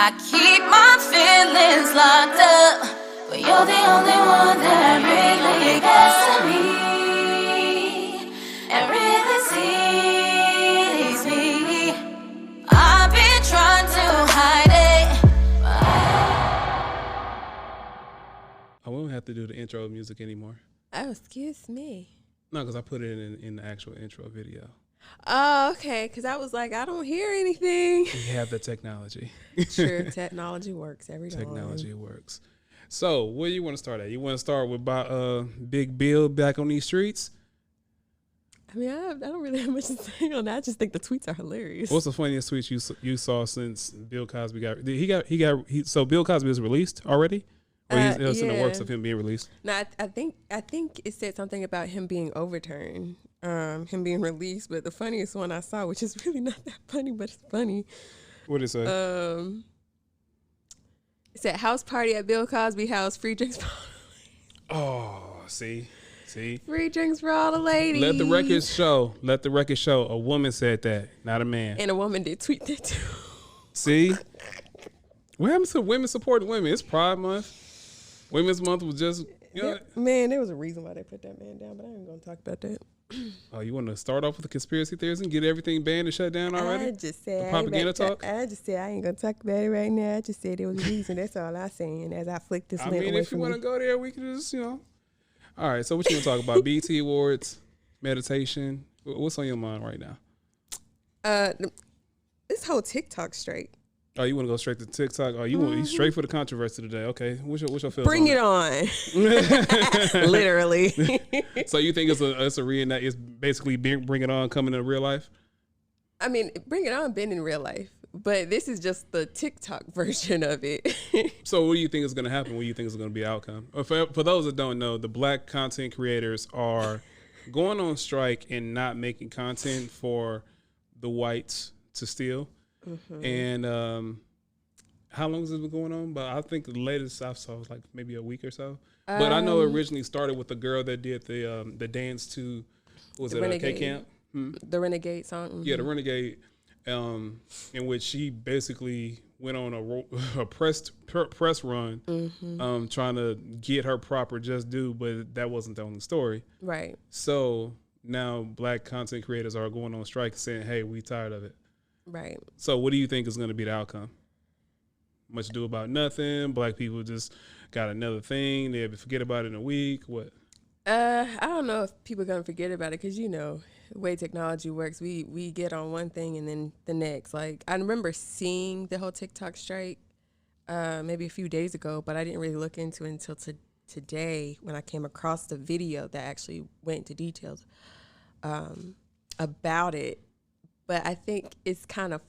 I keep my feelings locked up, but you're the only one that really gets to me and really sees me. I've been trying to hide it, I won't have to do the intro music anymore. Oh, excuse me. No, because I put it in the actual intro video. Oh, okay. Because I was like, I don't hear anything. We have the technology. True. Technology works every time. Technology works. So, where you want to start at? You want to start with Big Bill back on these streets? I mean, I don't really have much to say on that. I just think the tweets are hilarious. What's the funniest tweet you saw since Bill Cosby so Bill Cosby was released already? Or he's in the works of him being released? No, I think it said something about him being overturned, him being released. But the funniest one I saw, which is really not that funny, but it's funny. What did it say? It said house party at Bill Cosby house, free drinks for Oh, see. Free drinks for all the ladies. Let the record show. A woman said that, not a man. And a woman did tweet that too. See? What happens to women supporting women? It's Pride Month. Women's Month was just, Man, there was a reason why they put that man down, but I ain't going to talk about that. Oh, you want to start off with the conspiracy theories and get everything banned and shut down already? I just said the propaganda talk. I just said I ain't gonna talk about it right now. I just said there was a reason. That's all I saying. As I flick this lint away if you want to me. go there, we can just, All right. So what you want to talk about? BET Awards, meditation. What's on your mind right now? This whole TikTok straight. Oh, you want to go straight to TikTok? Oh, you straight for the controversy today? Okay. What's your feelings? Bring it on. Literally. So you think it's a reenact? It's basically Bring It On coming in real life? I mean, Bring It On been in real life, but this is just the TikTok version of it. So what do you think is going to happen? What do you think is going to be the outcome? For those that don't know, the black content creators are going on strike and not making content for the whites to steal. Mm-hmm. And how long has it been going on? But I think the latest I saw was like maybe a week or so. But I know it originally started with the girl that did the dance to, what was it, K Camp? The Renegade song? Mm-hmm. Yeah, the Renegade, in which she basically went on a press run, mm-hmm. Trying to get her proper just due, but that wasn't the only story. Right. So now black content creators are going on strike saying, hey, we tired of it. Right. So what do you think is going to be the outcome? Much ado about nothing. Black people just got another thing. They'll forget about it in a week. What? I don't know if people are going to forget about it because, the way technology works, we get on one thing and then the next. Like, I remember seeing the whole TikTok strike maybe a few days ago, but I didn't really look into it until today when I came across the video that actually went into details about it. But I think it's kind of,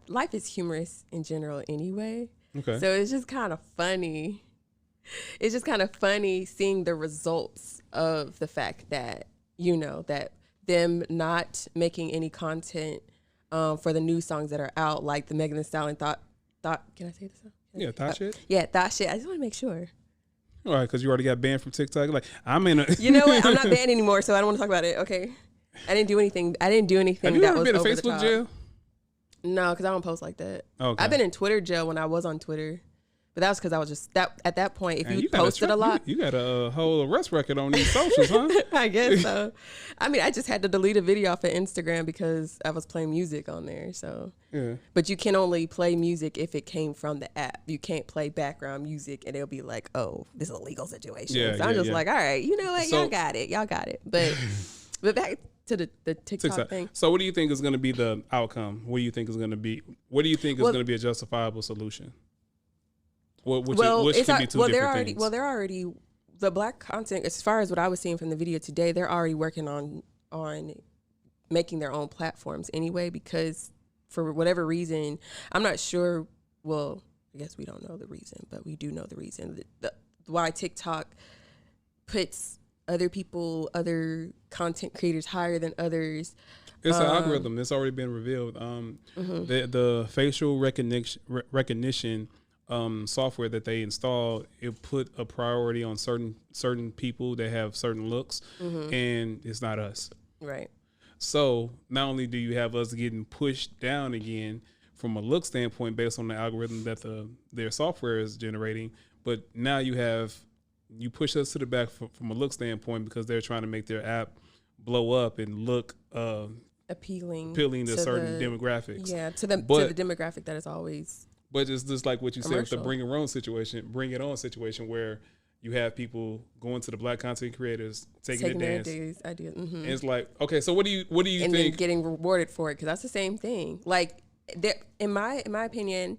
life is humorous in general anyway. Okay. So it's just kind of funny. It's just kind of funny seeing the results of the fact that, that them not making any content for the new songs that are out, like the Megan Thee Stallion thought, can I say this? Yeah, Thought Shit? Yeah, Thought Shit. I just want to make sure. All right, because you already got banned from TikTok. Like, I'm in a... You know what? I'm not banned anymore, so I don't want to talk about it. Okay. I didn't do anything. Have you that ever was been in over Facebook the top. jail? No, because I don't post like that. Okay. I've been in Twitter jail when I was on Twitter, but that was because I was just at that point. If Man, you posted a lot, you got a whole arrest record on these socials, huh? I guess so. I mean, I just had to delete a video off of Instagram because I was playing music on there. So, yeah. But you can only play music if it came from the app. You can't play background music and it'll be like, oh, this is a legal situation. Yeah, so I'm just like, all right, you know what, So, y'all got it. But back to the TikTok thing. So what do you think is going to be the outcome? What do you think is going to be a justifiable solution? Which should be two different things? They're already the black content, as far as what I was seeing from the video today, they're already working on making their own platforms anyway, because for whatever reason, I'm not sure, well, I guess we don't know the reason, but we do know the reason why TikTok puts other content creators higher than others. It's an algorithm. It's already been revealed. Mm-hmm. The facial recognition software that they installed, it put a priority on certain people that have certain looks, mm-hmm. and it's not us. Right. So not only do you have us getting pushed down again from a look standpoint based on the algorithm that their software is generating. But now you push us to the back from a look standpoint because they're trying to make their app blow up and look appealing to certain demographics. Yeah, to the demographic that is always. But it's just like what you said with the commercial. bring it on situation where you have people going to the black content creators taking their dance. Ideas. Mm-hmm. And it's like, okay, so what do you and think? then getting rewarded for it, because that's the same thing. Like, in my opinion,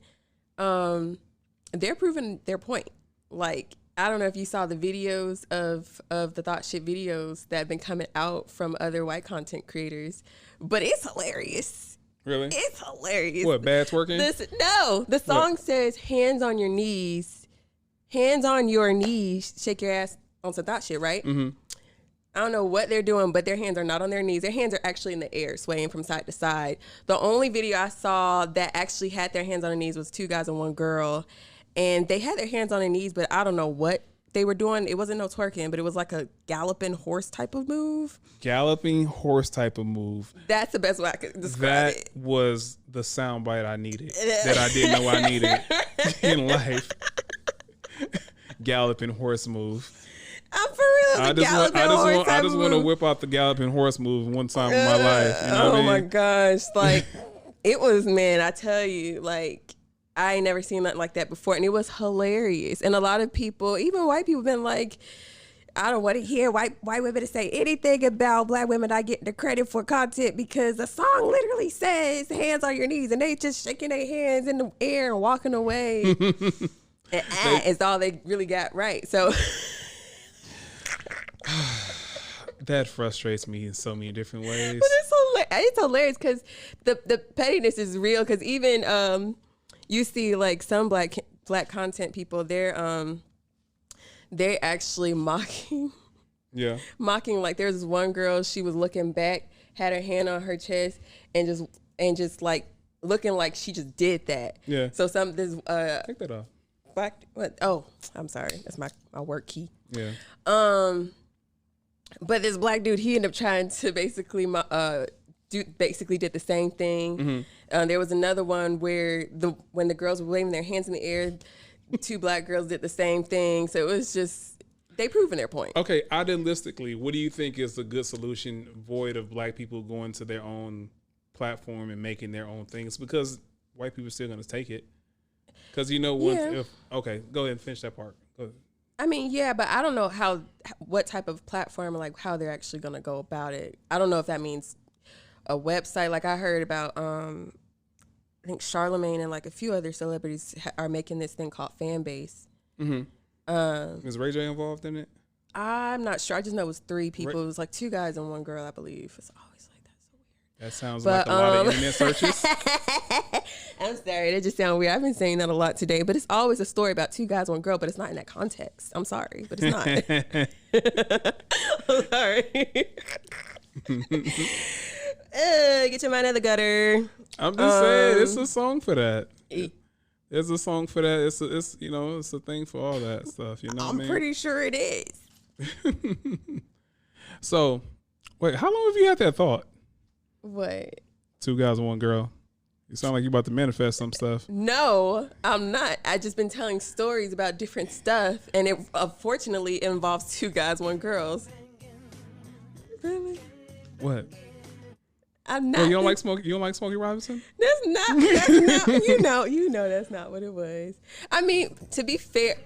they're proving their point. Like, I don't know if you saw the videos of the thought shit videos that have been coming out from other white content creators, but it's hilarious. Really? It's hilarious. What, bad twerking? The song says hands on your knees, shake your ass on some thought shit, right? Mm-hmm. I don't know what they're doing, but their hands are not on their knees. Their hands are actually in the air, swaying from side to side. The only video I saw that actually had their hands on their knees was 2 guys and 1 girl. And they had their hands on their knees, but I don't know what they were doing. It wasn't no twerking, but it was like a galloping horse type of move. Galloping horse type of move. That's the best way I could describe it. That was the soundbite I needed that I didn't know I needed in life. Galloping horse move. I'm for real. I just want to whip out the galloping horse move one time in my life. You know what I mean? My gosh. Like, it was, man, I tell you, like, I ain't never seen nothing like that before. And it was hilarious. And a lot of people, even white people, been like, I don't want to hear white women to say anything about black women not getting the credit for content because the song literally says hands on your knees and they just shaking their hands in the air and walking away. And is all they really got right. So that frustrates me in so many different ways. But it's hilarious because the pettiness is real. Because even you see like some black content people, they're actually mocking. Yeah. Mocking, like there's this one girl, she was looking back, had her hand on her chest, and just like looking like she just did that. Yeah. So take that off. What? Oh, I'm sorry. That's my work key. Yeah. But this black dude, he ended up trying to basically did the same thing. Mm-hmm. There was another one where when the girls were waving their hands in the air, 2 black girls did the same thing. So it was just, they proving their point. Okay, idealistically, what do you think is a good solution void of black people going to their own platform and making their own things? Because white people are still going to take it. Because okay, go ahead and finish that part. Go ahead. I mean, yeah, but I don't know what type of platform or like how they're actually going to go about it. I don't know if that means a website. Like I heard about, I think Charlemagne and like a few other celebrities are making this thing called Fanbase. Mm-hmm. Is Ray J involved in it? I'm not sure. I just know it was 3 people. It was like 2 guys and 1 girl, I believe. It's always like that. So weird. That sounds like a lot of internet searches. I'm sorry. That just sounds weird. I've been saying that a lot today, but it's always a story about 2 guys, 1 girl, but it's not in that context. I'm sorry, but it's not. I'm sorry. Get your mind out of the gutter. I'm just saying, it's a song for that. There's a song for that. It's a thing for all that stuff. You know what I mean? I'm pretty sure it is. So, wait, how long have you had that thought? What? 2 guys and 1 girl. You sound like you about to manifest some stuff. No, I'm not. I just been telling stories about different stuff, and it unfortunately involves 2 guys, 1 girl. Really? What? I'm not. Well, you don't like Smokey Robinson? That's not. You know, that's not what it was. I mean, to be fair.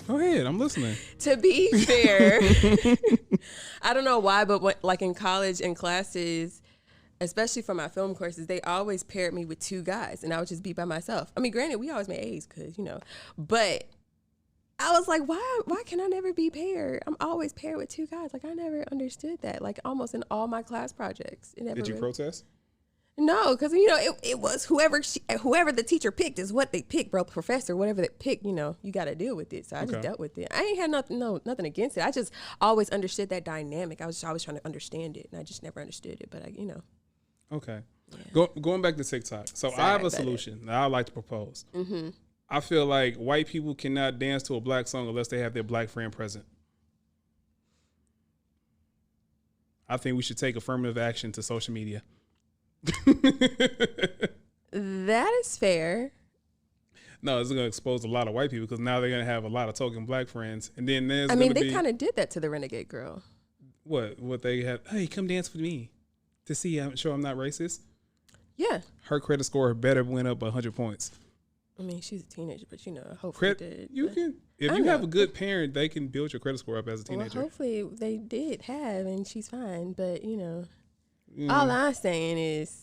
Go ahead, I'm listening. To be fair, I don't know why, but like in college and classes, especially for my film courses, they always paired me with 2 guys, and I would just be by myself. I mean, granted, we always made A's because, but I was like, why can I never be paired? I'm always paired with 2 guys. Like, I never understood that. Like, almost in all my class projects. Did you protest? No, because, it was whoever the teacher picked is what they picked, bro. Professor, whatever they picked, you got to deal with it. So I just dealt with it. I ain't had nothing against it. I just always understood that dynamic. I was always trying to understand it, and I just never understood it. But, Okay. Yeah. Going back to TikTok. So I have a solution that I'd like to propose. Mm-hmm. I feel like white people cannot dance to a black song unless they have their black friend present. I think we should take affirmative action to social media. That is fair. No, it's going to expose a lot of white people because now they're going to have a lot of token black friends. And then there's I going mean, to they be... kind of did that to the Renegade Girl. What they have? Hey, come dance with me to see I'm sure I'm not racist. Yeah. Her credit score better went up 100 points. I mean, she's a teenager, but hopefully If you have a good parent, they can build your credit score up as a teenager. Well, hopefully they did have, and she's fine. But all I'm saying is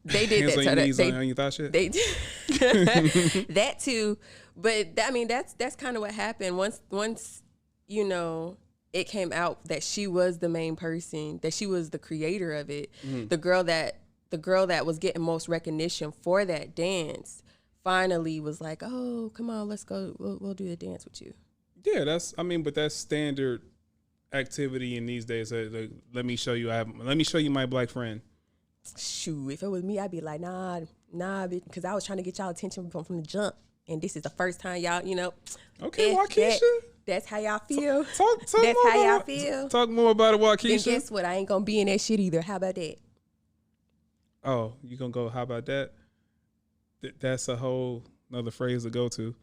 they did Hands that on to your her. knees on your thigh shit. They did that too. But I mean, that's kind of what happened once it came out that she was the main person, that she was the creator of it. Mm-hmm. The girl that was getting most recognition for that dance finally was like, "Oh, come on, let's go. We'll do the dance with you." Yeah, but that's standard activity in these days. Let me show you my black friend. Shoot, if it was me, I'd be like, nah, because I was trying to get y'all attention from the jump, and this is the first time y'all, Okay, Waukesha. That's how y'all feel. Talk That's more how y'all about, feel. Talk more about it, Then Waukesha. guess what? I ain't gonna be in that shit either. How about that? Oh, you gonna go? How about that? That's a whole another phrase to go to.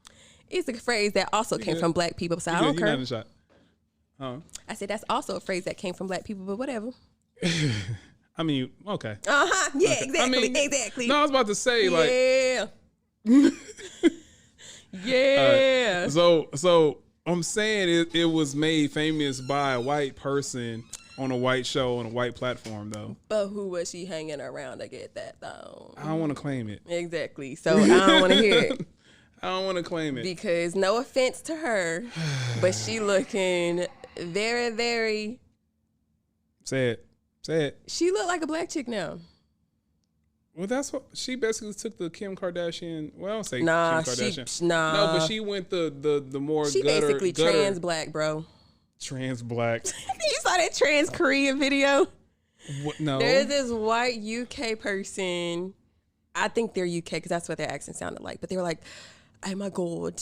It's a phrase that also came from black people, so I don't You're not in care. the shot. I said that's also a phrase that came from black people, but whatever. I mean, okay. Yeah, Okay. exactly, exactly. No, I was about to say Yeah. Yeah. So I'm saying it was made famous by a white person on a white show on a white platform, though. But who was she hanging around to get that, though? I don't want to claim it. Exactly. So I don't want to hear it. I don't want to claim it. Because no offense to her, but she looking very, very... Say it. She look like a black chick now. Well, that's what she basically took the Kim Kardashian. Well, I don't say Nah, Kim Kardashian. she nah. No, but she went the more She gutter, basically trans black, bro. trans black. You saw that trans Korean video? What? No. There's this white UK person. I think they're UK because that's what their accent sounded like. But they were like, "Oh my god,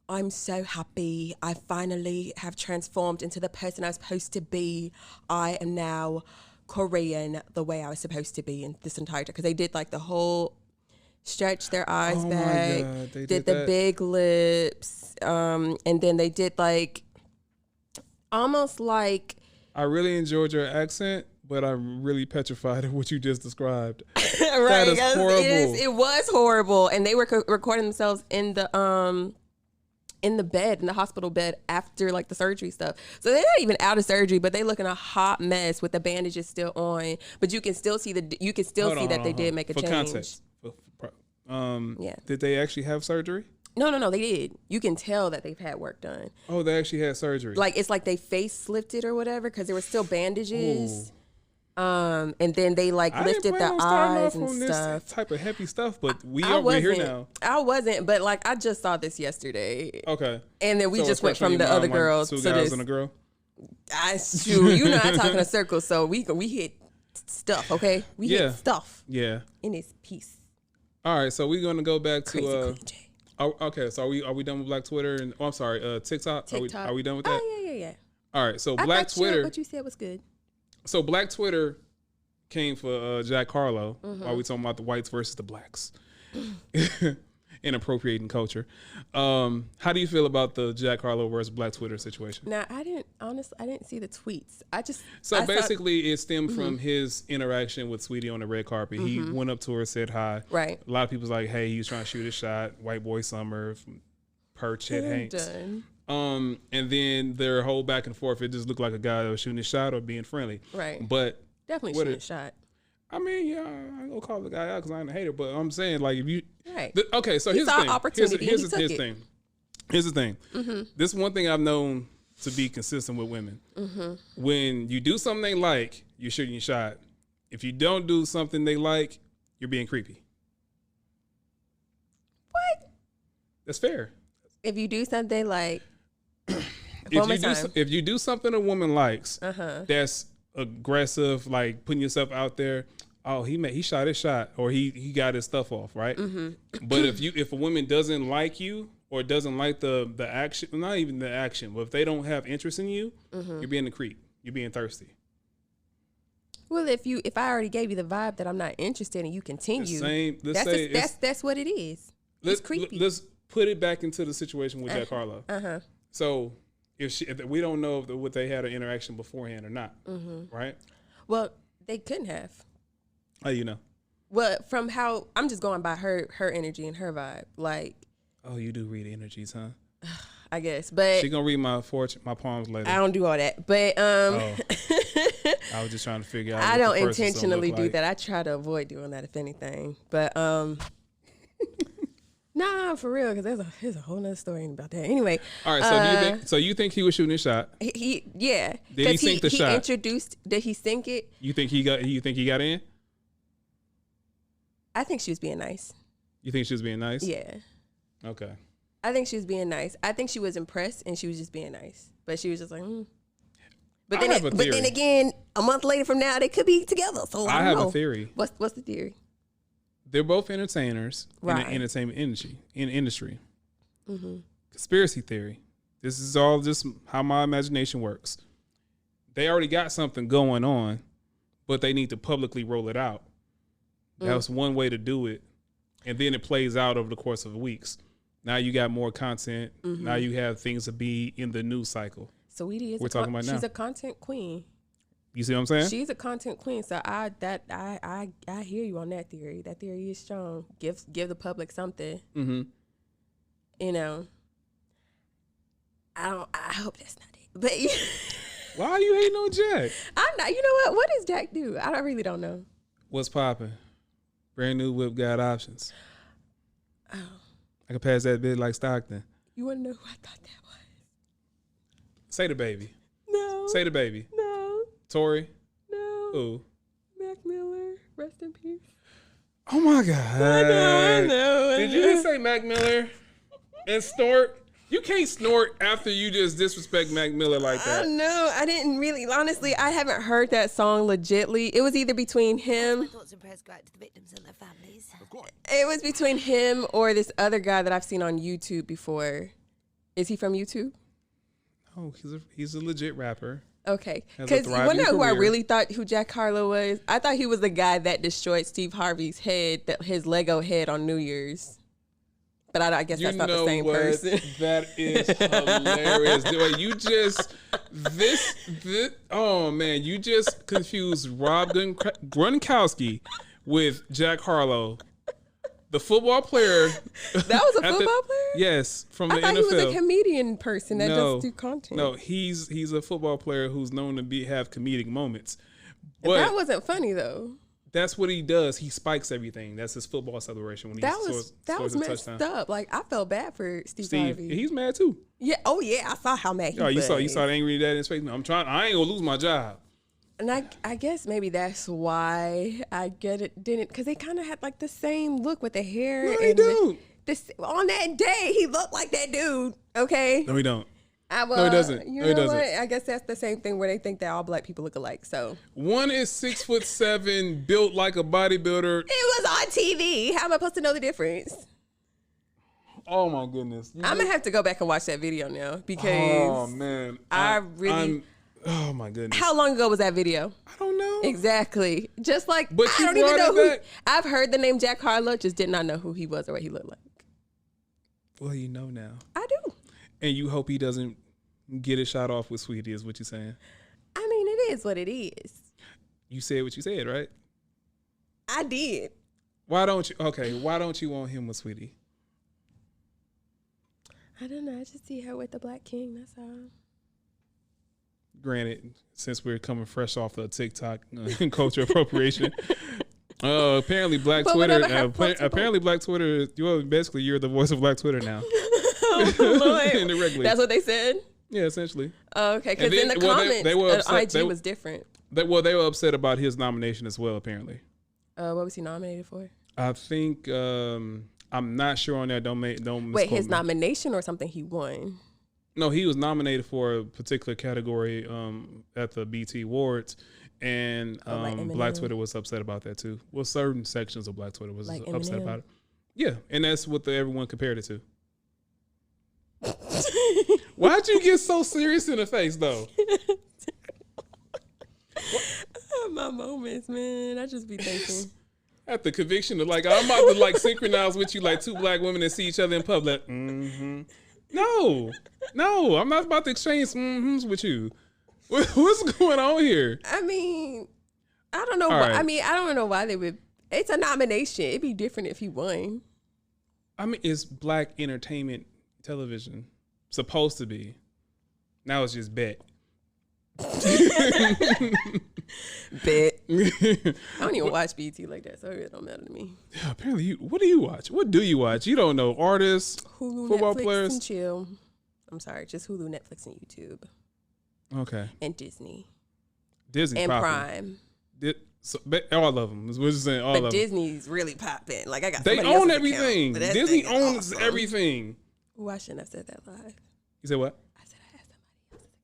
I'm so happy. I finally have transformed into the person I was supposed to be. I am now Korean the way I was supposed to be in this entire time." Because they did like the whole stretch their eyes Oh my back, God, they did did the that? big lips, and then they did like almost like I really enjoyed your accent, but I'm really petrified of what you just described. right. is horrible. It was horrible, and they were recording themselves in the bed, in the hospital bed after like the surgery stuff. So they're not even out of surgery, but they looking a hot mess with the bandages still on. But you can still see that they did make a change. Context. Yeah. Did they actually have surgery? No, they did. You can tell that they've had work done. Oh, they actually had surgery. Like it's like they facelift it or whatever because there were still bandages. And then they like I didn't lifted plan the on starting eyes off and on stuff. this type of heavy stuff, but I we're here wasn't- now. I wasn't, but like I just saw this yesterday. Okay. And then we So just it's went fresh on from your the other mind, like girls two to guys this. and a girl. I talk in a circle, so we hit stuff, okay? We Yeah. hit stuff Yeah. in this piece. All right, so we're gonna go back Crazy to Queen J. okay, so are we done with Black Twitter and I'm sorry, TikTok? TikTok. Are we done with that? Oh yeah. All right, so I Black thought Twitter. what you said was good. So Black Twitter came for Jack Harlow Mm-hmm. while we talking about the whites versus the blacks in appropriating culture. How do you feel about the Jack Harlow versus Black Twitter situation? Now I didn't see the tweets. I So saw- basically, it stemmed Mm-hmm. from his interaction with Sweetie on the red carpet. He went up to her, said hi. Right. A lot of people's like, "Hey, he was trying to shoot a shot." White boy summer, from Perch Chet Hanks. done. And then their whole back and forth, it just looked like a guy that was shooting a shot or being friendly. Right. But Definitely what shooting it- a shot. I mean, yeah, I ain't gonna call the guy out because I ain't a hater. But I'm saying, like, if you, Right. okay, so He here's the saw thing. opportunity, Here's he the took it. thing. Here's the thing. This is one thing I've known to be consistent with women. When you do something they like, you're shooting your shot. If you don't do something they like, you're being creepy. What? That's fair. If you do something like If you do something a woman likes, Uh-huh. that's aggressive, like putting yourself out there. Oh, he shot his shot, or he got his stuff off, right? But if a woman doesn't like you or doesn't like the action, not even the action, but if they don't have interest in you, you're being a creep. You're being thirsty. Well, if I already gave you the vibe that I'm not interested and you continue, that's what it is. It's creepy. Let's put it back into the situation with Jack Harlow. So if we don't know what they had an interaction beforehand or not, right? Well, they couldn't have. How you know? Well, from how I'm just going by her energy and her vibe. Like, oh, you do read energies, huh? I guess, but she gonna read my palms later. I don't do all that, but I was just trying to figure out. I don't intentionally do that. I try to avoid doing that if anything. But nah, for real, because there's a whole nother story about that. Anyway, all right. So you think he was shooting his shot? Yeah. Did he sink the shot? Did he sink it? You think he got in? I think she was being nice. You think she was being nice? Yeah. Okay. I think she was being nice. I think she was impressed and she was just being nice. But she was just like, But then again, a month later from now, they could be together. So I don't know. A theory. What's the theory? They're both entertainers in the entertainment industry. Conspiracy theory. This is all just how my imagination works. They already got something going on, but they need to publicly roll it out. That was one way to do it. And then it plays out over the course of weeks. Now you got more content. Now you have things to be in the news cycle. Saweetie is talking about now. She's a content queen. You see what I'm saying? She's a content queen. So I hear you on that theory. That theory is strong. Give the public something. You know. I hope that's not it. But why are you hating on Jack? I'm not. You know what? What does Jack do? I really don't know. What's popping? Brand new whip got options. Oh. I can pass that bit like Stockton. You want to know who I thought that was? Say the baby. No. Say the baby. No. Tori. No. Who? Mac Miller. Rest in peace. Oh my God. I know. Did you just say Mac Miller and snort? You can't snort after you just disrespect Mac Miller like that. No, I didn't really. Honestly, I haven't heard that song legitly. It was either between him. My thoughts and prayers go out to the victims and their families. Of course. It was between him or this other guy that I've seen on YouTube before. Is he from YouTube? Oh, he's a legit rapper. Okay, because you want to know who I really thought who Jack Harlow was? I thought he was the guy that destroyed Steve Harvey's head, his Lego head on New Year's. But I guess that's not the same person. That is hilarious. You just this oh man, you just confused Rob Gronkowski with Jack Harlow, the football player. That was a football player? Yes, from the NFL. I thought he was a comedian person that does do content. No, he's a football player who's known to have comedic moments. But that wasn't funny though. That's what he does. He spikes everything. That's his football celebration when that was messed up. Like I felt bad for Steve Harvey. He's mad too. Yeah. Oh yeah. I saw how mad he was. You saw the angry dad in his face. I ain't gonna lose my job. And I guess maybe that's why I didn't because they kind of had like the same look with the hair. No, they don't. On that day, he looked like that dude. Okay. No, he don't. No, he doesn't. You know what? I guess that's the same thing where they think that all black people look alike. So one is 6'7", built like a bodybuilder. It was on TV. How am I supposed to know the difference? Oh my goodness! I'm gonna have to go back and watch that video now because oh man, oh my goodness! How long ago was that video? I don't know exactly. Just like but I don't even know who. I've heard the name Jack Harlow, just did not know who he was or what he looked like. Well, you know now. I do. And you hope he doesn't get it shot off with Sweetie, is what you're saying? I mean, it is what it is. You said what you said, right? I did. Why don't you want him with Sweetie? I don't know. I just see her with the Black King. That's all. Granted, since we're coming fresh off the TikTok culture appropriation, apparently Black Twitter. Apparently, Black Twitter. Basically, you're the voice of Black Twitter now. Indirectly. That's what they said? Yeah, essentially. Okay, because in the comments, they were upset, IG was different. They were upset about his nomination as well, apparently. What was he nominated for? I think, I'm not sure on that. Don't wait, his nomination or something he won? No, he was nominated for a particular category at the BT Awards. And like Black Twitter was upset about that too. Well, certain sections of Black Twitter was like upset about it. Yeah, and that's what everyone compared it to. Why'd you get so serious in the face, though? have my moments, man. I just be thinking. At the conviction of like, I'm about to like synchronize with you like two black women that see each other in public. No, I'm not about to exchange with you. What's going on here? I mean, I don't know. All Why, right. I mean, I don't know why they would. It's a nomination. It'd be different if he won. I mean, it's black entertainment television. Supposed to be. Now it's just bet. Bet. I don't even watch BET like that, so it really don't matter to me. Yeah, apparently, what do you watch? What do you watch? You don't know artists, Hulu, football Netflix, players. and chill. I'm sorry, just Hulu, Netflix, and YouTube, Okay, and Disney, Disney and popping. Prime. All of them. Is what you're saying. All But of them. Disney's really popping. Like I got. They somebody own else's everything. account, but that Disney thing is owns awesome. everything. Ooh, I shouldn't have said that live. You said what? I said I had somebody else's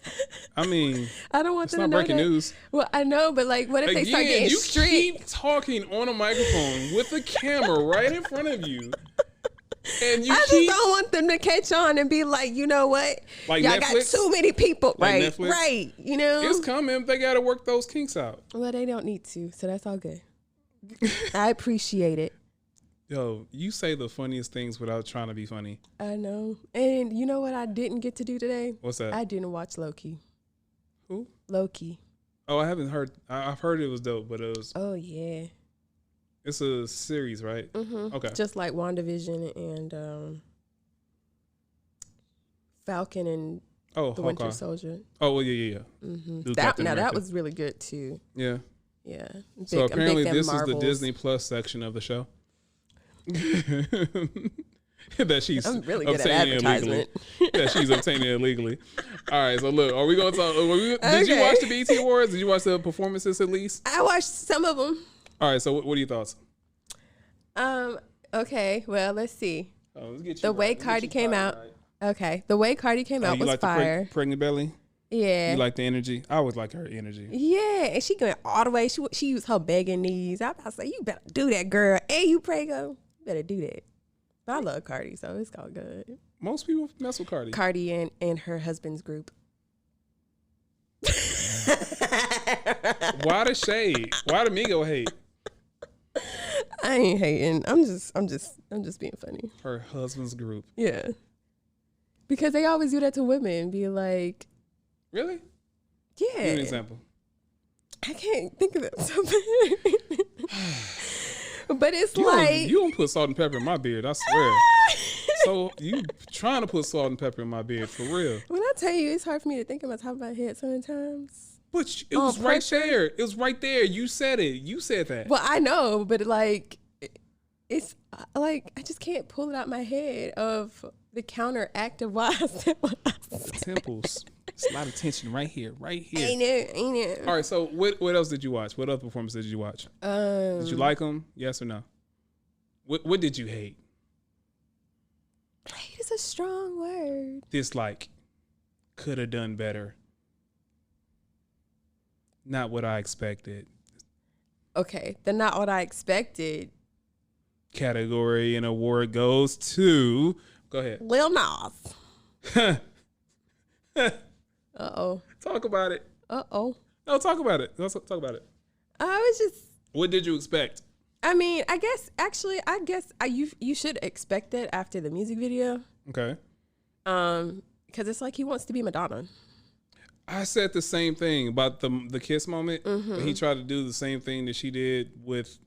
account. I mean, I don't want it's them not to know breaking that. news. Well, I know, but like, what if they start Again, getting you strict? keep talking on a microphone with the camera right in front of you, and you I just keep don't want them to catch on and be like, you know what? Like Y'all got Netflix? too many people. Like Right, Netflix? right. You know? it's coming. They got to work those kinks out. Well, they don't need to, so that's all good. I appreciate it. Yo, you say the funniest things without trying to be funny. I know. And you know what I didn't get to do today? What's that? I didn't watch Loki. Who? Loki. Oh, I haven't heard. I've heard it was dope, but Oh, yeah. it's a series, right? Mm-hmm. Okay. Just like WandaVision and Falcon and Oh, the Hawkeye. Winter Soldier. Oh, well, yeah. Mm-hmm. Do That, Captain now, that America. was really good, too. Yeah. Yeah. So apparently fan this is Marvels. the Disney Plus section of the show. That she's I'm really good at obtaining illegally. advertisement. Yeah, she's obtaining illegally. All right, so look, are we going to talk? Did you Okay. watch the BET Awards? Did you watch the performances at least? I watched some of them. All right, so what are your thoughts? Okay, well, let's see. Oh, let's get you The way right. Let's get Cardi you came fired out. right. Okay, the way Cardi came out you was like fire. the pregnant belly? Yeah. You like the energy? I always like her energy. Yeah, and she went all the way. She used her begging knees. I about to say, you better do that, girl. And you prego, you better do that. But I love Cardi, so it's all good. Most people mess with Cardi. Cardi and her husband's group. Why the shade? Why the Migo hate? I ain't hating. I'm just being funny. Her husband's group. Yeah. Because they always do that to women. Be like, Really? yeah. Give me an example. I can't think of it. But it's You like don't put salt and pepper in my beard, I swear. So you trying to put salt and pepper in my beard for real? when I tell you, it's hard for me to think on my top of my head sometimes. But it was right there. It was right there. You said it. You said that. Well, I know, but like, it's like I just can't pull it out my head of the counteract of why I said what I said. Temples. It's a lot of tension right here. Right here. Ain't it? All right. So what else did you watch? What other performances did you watch? Did you like them? Yes or no? What did you hate? Hate is a strong word. Dislike. Could have done better. Not what I expected. Okay, then not what I expected. Category and award goes to. Go ahead. Lil Nas. Uh-oh. Talk about it. Uh-oh. No, talk about it. Let's talk about it. I was just, What did you expect? I mean, I guess you should expect it after the music video. Okay. Because it's like he wants to be Madonna. I said the same thing about the kiss moment. Mm-hmm. When he tried to do the same thing that she did with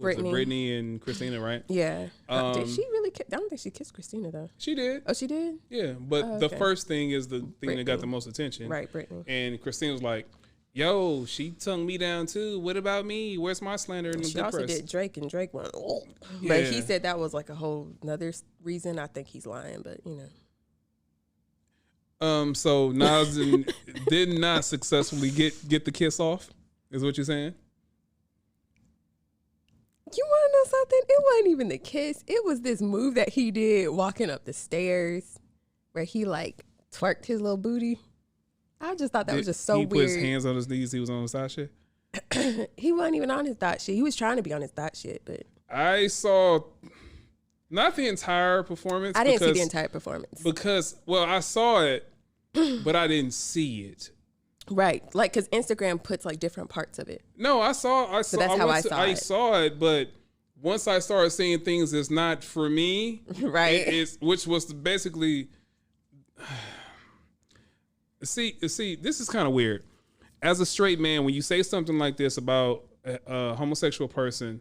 Britney and Christina, right? Yeah. Did she really I don't think she kissed Christina, though. She did. Oh, she did? Yeah, but Oh, the okay. first thing is the thing that got Britney. the most attention. Right, Britney. And Christina was like, yo, she tongued me down too. What about me? Where's my slander in the She good also press? did Drake, and Drake went, oh. Yeah. But he said that was like a whole another reason. I think he's lying, but you know. So Nas did not successfully get the kiss off, is what you're saying? You want to know something? It wasn't even the kiss. It was this move that he did walking up the stairs where he like twerked his little booty. I just thought that was just so he weird. put his hands on his knees. He was on his side shit. He wasn't even on his thought shit. He was trying to be on his thought shit, but I saw not the entire performance. I didn't see the entire performance. Because, well, I saw it, but I didn't see it. Right. Like, because Instagram puts like different parts of it. No, I saw. that's how I saw it, but once I started seeing things that's not for me, Right. which was basically. See, this is kind of weird. As a straight man, when you say something like this about a homosexual person,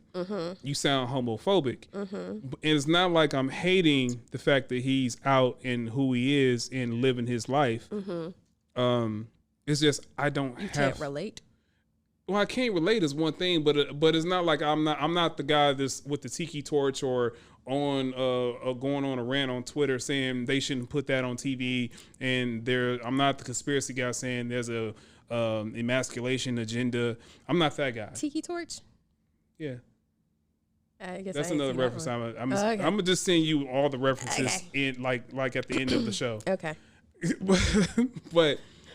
you sound homophobic. And it's not like I'm hating the fact that he's out and who he is and living his life. It's just I don't Can't relate. Well, I can't relate is one thing, but it's not like I'm not the guy that's with the tiki torch or on going on a rant on Twitter saying they shouldn't put that on TV. And I'm not the conspiracy guy saying there's a emasculation agenda. I'm not that guy. Tiki torch. Yeah, I guess that's I didn't another see that reference. one. I'm Okay. gonna just send you all the references in like at the end of the show. Okay.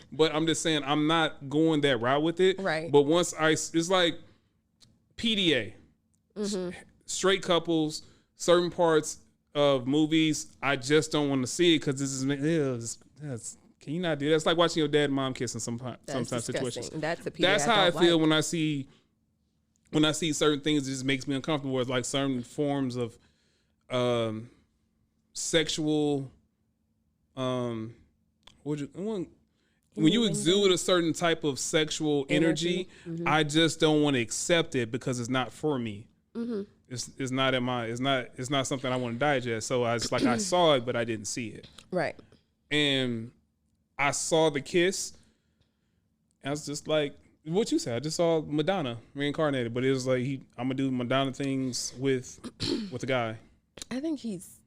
But I'm just saying I'm not going that route with it. Right. But once it's like PDA, straight couples, certain parts of movies, I just don't want to see it because this is can you not do that? It's like watching your dad and mom kissing sometimes situations. That's a PDA. That's how I don't feel like. when I see certain things. It just makes me uncomfortable. It's like certain forms of sexual when you exude a certain type of sexual energy, I just don't want to accept it because it's not for me. It's not it's not something I want to digest. So I saw it, but I didn't see it. Right. And I saw the kiss. I was just like what you said. I just saw Madonna reincarnated, but it was like I'm gonna do Madonna things with the guy. I think he's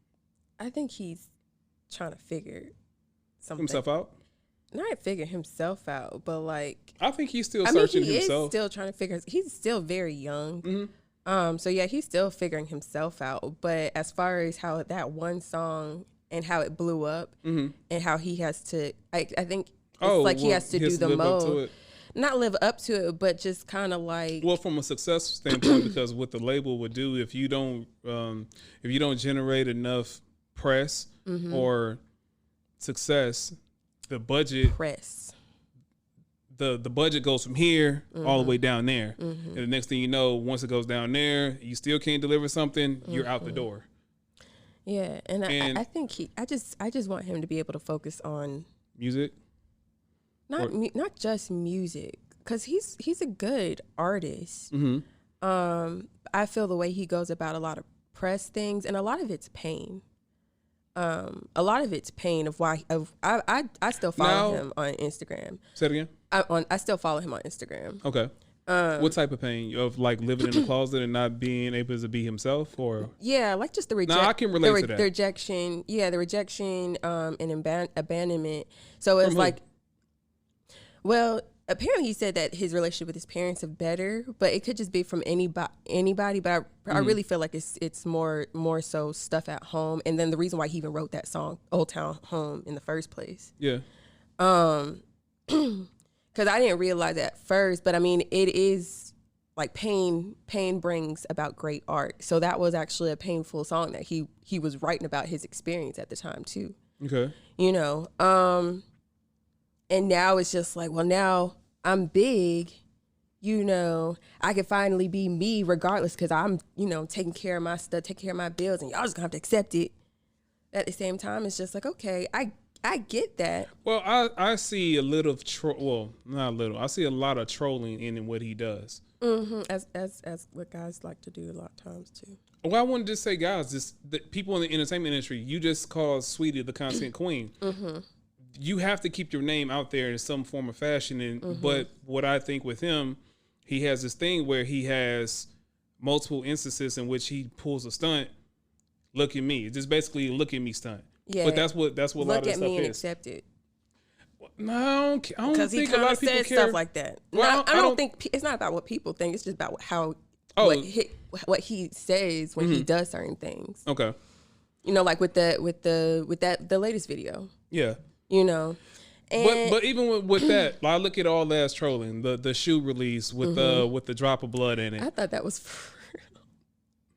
trying to figure something Himself out. Not figure himself out, but like I think he's still searching he himself. is still trying to figure. He's still very young. So yeah, he's still figuring himself out. But as far as how that one song and how it blew up, and how he has to, I think it's he has to do the most. Not live up to it, but just kind of like. Well, from a success standpoint, because what the label would do if you don't generate enough press or success, the budget press. The budget goes from here all the way down there, and the next thing you know, once it goes down there, you still can't deliver something. You're out the door. Yeah, and I think I just want him to be able to focus on music. Not just music, because he's a good artist. I feel the way he goes about a lot of press things, and a lot of it's pain. A lot of it's pain of why I still follow him on Instagram. Say it again. I still follow him on Instagram. Okay. What type of pain? Of like living in the closet and not being able to be himself, or yeah, like just the rejection. No, I can relate to that. The rejection, the rejection, and abandonment. So it's like. Well, apparently he said that his relationship with his parents are better, but it could just be from anybody. But I really feel like it's more so stuff at home, and then the reason why he even wrote that song "Old Town Home" in the first place. Yeah. Because I didn't realize that at first, but I mean it is like pain. Pain brings about great art. So that was actually a painful song that he was writing about his experience at the time too. Okay. And now it's just like, well, now I'm big, I can finally be me regardless because I'm, taking care of my stuff, taking care of my bills, and y'all just gonna have to accept it. At the same time, it's just like, okay, I get that. Well, I see a little not a little. I see a lot of trolling in what he does. As what guys like to do a lot of times too. Well, I want to just say, guys, the people in the entertainment industry, you just call Sweetie the content queen. You have to keep your name out there in some form of fashion. But what I think with him, he has this thing where he has multiple instances in which he pulls a stunt. Look at me. It's just basically look at me stunt. Yeah. But that's what a lot of look this at stuff me and is. accept it. No, I don't Because he think a lot of people said care. stuff like that. Well, I don't think it's not about what people think. It's just about how what he says when he does certain things. Okay. Like with the latest video. Yeah. And but even with that, I look at all that as trolling. The shoe release with the drop of blood in it. I thought that was for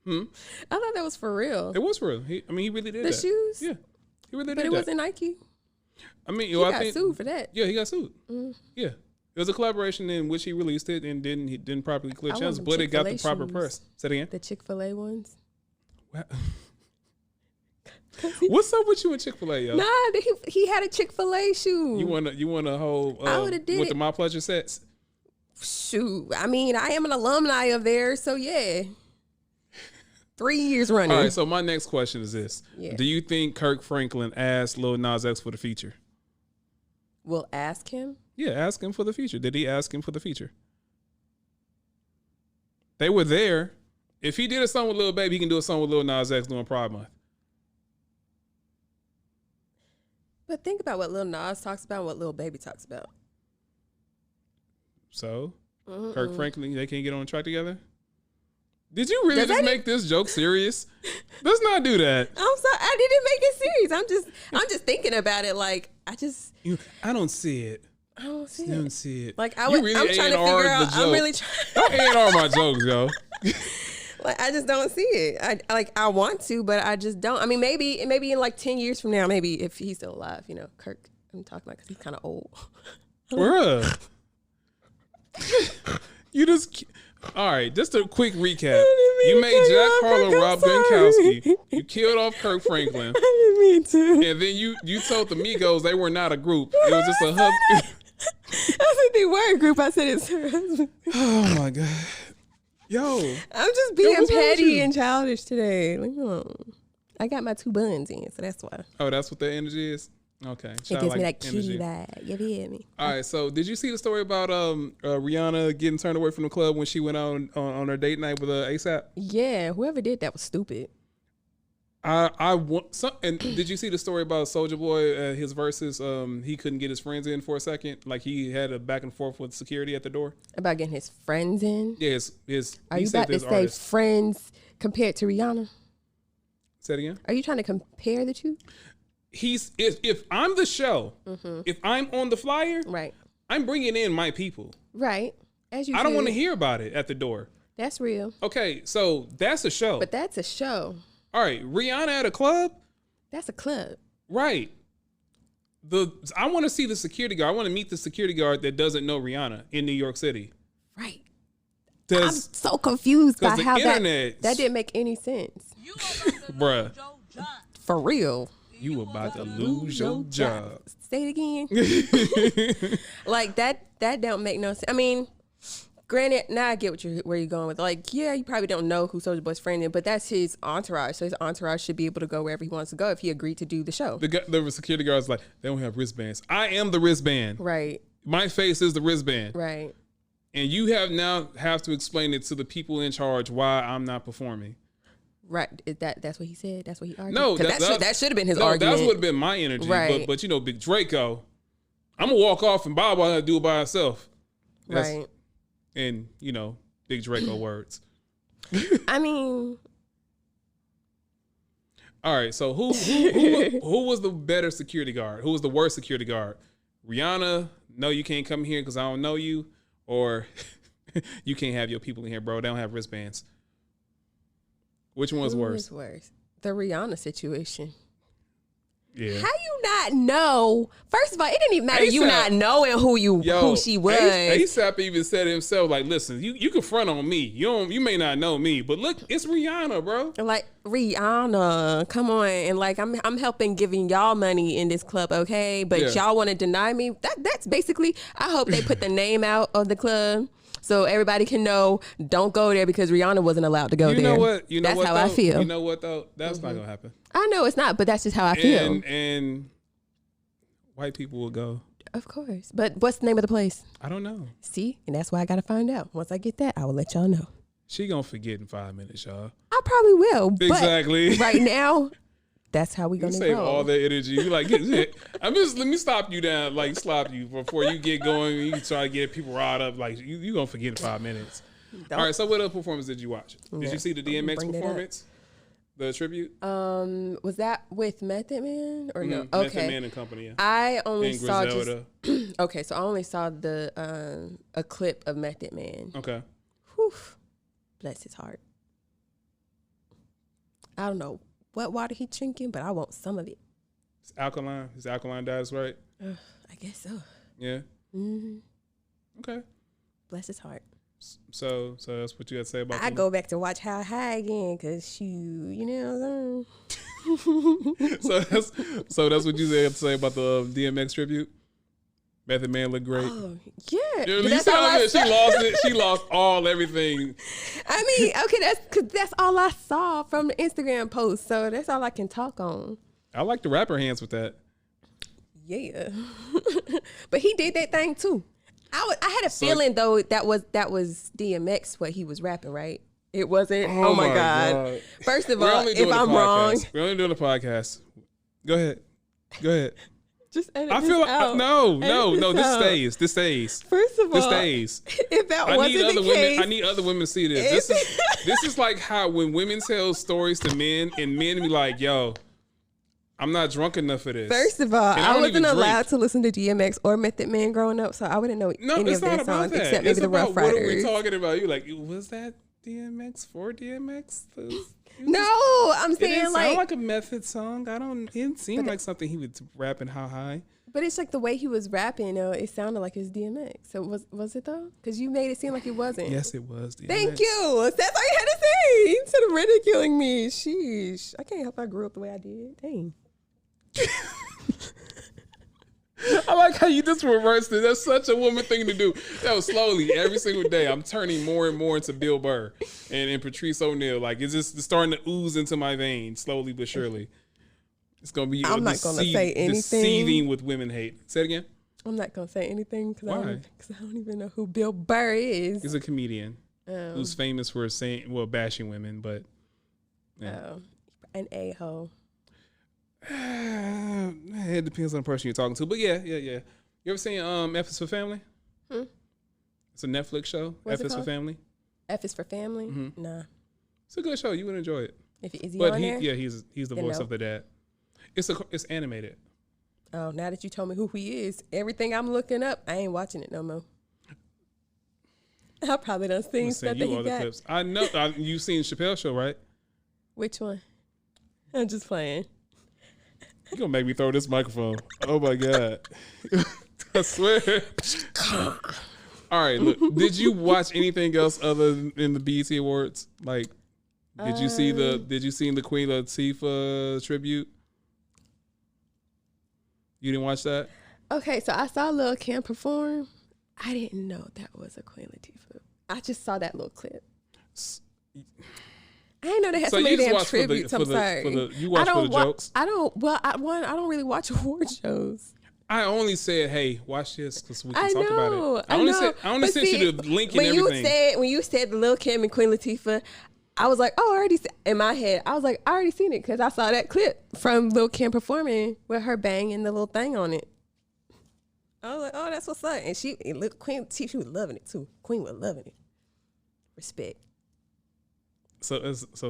real. I thought that was for real. It was real. He really did the that. shoes. Yeah, he really did but that. it wasn't Nike. I mean, he got sued for that. Yeah, he got sued. Yeah, It was a collaboration in which he released it and he didn't properly clear I want channels, them but it got the Chick-fil-A proper shoes. press. Say it again. The Chick-fil-A ones. What's up with you and Chick-fil-A, yo? Nah, he had a Chick-fil-A shoe. You want a whole I would've did with it. the My Pleasure sets? Shoot. I mean, I am an alumni of there, so yeah. 3 years running. All right, so my next question is this. Yeah. Do you think Kirk Franklin asked Lil Nas X for the feature? We'll ask him. Yeah, ask him for the feature. Did he ask him for the feature? They were there. If he did a song with Lil Baby, he can do a song with Lil Nas X during Pride Month. But think about what Lil Nas talks about and what Lil Baby talks about. So, Kirk Franklin, they can't get on track together? Did you really Does just that make this joke serious? Let's not do that. I'm sorry, I didn't make it serious. I'm just thinking about it. Like I I don't see it. don't see I don't it. see it. Like You I'm really trying to A&R'd figure out. the I'm joke. really trying. Don't A&R my jokes, yo. Like I just don't see it. I want to, but I just don't. I mean, maybe in like 10 years from now, maybe if he's still alive, you know, Kirk. I'm talking about because he's kind of old. Bruh. You just... All right, just a quick recap. You made Jack Harlow, Rob Gronkowski. You killed off Kirk Franklin. I didn't mean to. And then you told the Migos they were not a group. It was just a husband. I said they were a group. I said it's her husband. Oh, my God. Yo. I'm just being what's wrong with petty you? and childish today. Like, I got my 2 buns in, so that's why. Oh, that's what that energy is? Okay. It gives me that kitty vibe. You hear me? All right, so did you see the story about Rihanna getting turned away from the club when she went on her date night with ASAP? Yeah, whoever did that was stupid. I want some. And did you see the story about Soulja Boy? His verses, he couldn't get his friends in for a second. Like he had a back and forth with security at the door. About getting his friends in. Yeah, Are he you said about to this say artist. friends compared to Rihanna? Say it again. Are you trying to compare the two? If I'm the show, if I'm on the flyer, Right. I'm bringing in my people. Right. As you I don't should. want to hear about it at the door. That's real. Okay, so that's a show. But that's a show. All right, Rihanna at a club. That's a club. Right. I want to see the security guard. I want to meet the security guard that doesn't know Rihanna in New York City. Right. I'm Does so confused by 'cause the how internet- that didn't make any sense. bruh, For real. you about to lose your job. Say it again. Like that don't make no sense. I mean, granted, now I get where you're going with. Like, yeah, you probably don't know who Soulja Boy's friend is, but that's his entourage. So his entourage should be able to go wherever he wants to go if he agreed to do the show. The security guard's like, they don't have wristbands. I am the wristband. Right. My face is the wristband. Right. And you have to explain it to the people in charge why I'm not performing. Right. That's what he said? That's what he argued? No, 'Cause that should have been his argument. That would have been my energy. Right. But you know, Big Draco, I'm gonna walk off and Bob will do it by herself. Right. And you know, Big Draco words. I mean, All right. So who was the better security guard? Who was the worst security guard? Rihanna, no, you can't come here because I don't know you, or you can't have your people in here, bro. They don't have wristbands. Which one's who worse? is worse? The Rihanna situation. Yeah. How you not know? First of all, it didn't even matter you A$AP not knowing who she was. ASAP even said himself, like, listen, you can front on me. You may not know me, but look, it's Rihanna, bro. Like Rihanna, come on, and like I'm helping giving y'all money in this club, okay? But Yeah. y'all want to deny me? That's basically. I hope they put the name out of the club so everybody can know. Don't go there because Rihanna wasn't allowed to go there. You know what? That's what, how though? I feel. You know what though? That's not gonna happen. I know it's not, but that's just how I feel. And white people will go. Of course. But what's the name of the place? I don't know. See, and that's why I gotta find out. Once I get that, I will let y'all know. She gonna forget in 5 minutes, y'all. I probably will. Exactly. But right now, that's how we You gonna save go. all that energy. You like, let me stop you down, like stop you before you get going. You try to get people riled up. Like you gonna forget in 5 minutes. Don't- All right. So what other performance did you watch? Did Yeah, you see the I'm gonna DMX bring that up. performance? The tribute? Was that with Method Man or no? Method Okay. Man and Company. Yeah. I only And saw Griselda. just okay, so I only saw the a clip of Method Man. Okay. Whew. Bless his heart. I don't know what water he drinking, but I want some of it. It's alkaline. His alkaline diet's right. I guess so. Yeah. Hmm. Okay. Bless his heart. So that's what you got to say about I the- go back to watch How High again because you know what I'm saying? so that's what you had to say about the DMX tribute. Method Man looked great. Oh, yeah. You But that's see all how I she saw. lost it. She lost everything. I mean, okay, that's all I saw from the Instagram post, so that's all I can talk on. I like the rapper hands with that. Yeah, but he did that thing too. I had a feeling though that was DMX what he was rapping, right? It wasn't. Oh, my God. First of all, if I'm wrong, we're only doing a podcast. Go ahead. just edit I feel this like out. no. Edit This out. stays. First of all, This stays. if that I wasn't need other the women. case, I need other women to see this. This is like how when women tell stories to men and men be like, "Yo, I'm not drunk enough for this." First of all, And I don't wasn't even allowed drink. to listen to DMX or Method Man growing up, so I wouldn't know No, any it's of not their about songs that. except maybe It's the about Rough what are we Riders. talking about? You like, was that DMX for DMX? No, I'm It didn't saying sound like, like a Method song. It didn't seem like something he would rap in How High. but it's like the way he was rapping. It sounded like it's DMX. So was it though? Because you made it seem like it wasn't. Yes, it was. DMX. Thank you. That's all you had to say instead of ridiculing me. Sheesh, I can't help I grew up the way I did. Dang. I like how you just reversed it. That's such a woman thing to do. That was slowly every single day. I'm turning more and more into Bill Burr and Patrice O'Neal. Like it's just starting to ooze into my veins slowly but surely. It's gonna be. I'm not gonna say anything. Deceiving with women hate. Say it again. I'm not gonna say anything because Why? I don't even know who Bill Burr is. He's a comedian who's famous for bashing women, but An a-hole. it depends on the person you're talking to. But yeah. You ever seen F is for Family? It's a Netflix show. What's F it is for called? Family. F is for family? Mm-hmm. Nah. It's a good show. You would enjoy it. Is he But on there? he's the Then voice no. of the dad. It's animated. Oh, now that you told me who he is, everything I'm looking up, I ain't watching it no more. I probably done seen I'm stuff saying that you he other got. clips. I know you've seen Chappelle's show, right? Which one? I'm just playing. You're gonna make me throw this microphone. Oh my god. I swear. All right, look. Did you watch anything else other than the BET Awards? Like, did you see the Queen Latifah tribute? You didn't watch that? Okay, so I saw Lil Kim perform. I didn't know that was a Queen Latifah. I just saw that little clip. I didn't know they had So so many you just damn watch for the- tributes. for I'm the- sorry. for the- you watch for the jokes? I don't really watch award shows. I only said, "Hey, watch this because we can I talk about know. it." I only But sent see, you the link and everything. When you said Lil Kim and Queen Latifah, I was like, oh, I already in my head. I was like, I already seen it because I saw that clip from Lil Kim performing with her banging the little thing on it. I was like, oh, that's what's up. And Queen Latifah, she was loving it too. Queen was loving it. Respect. So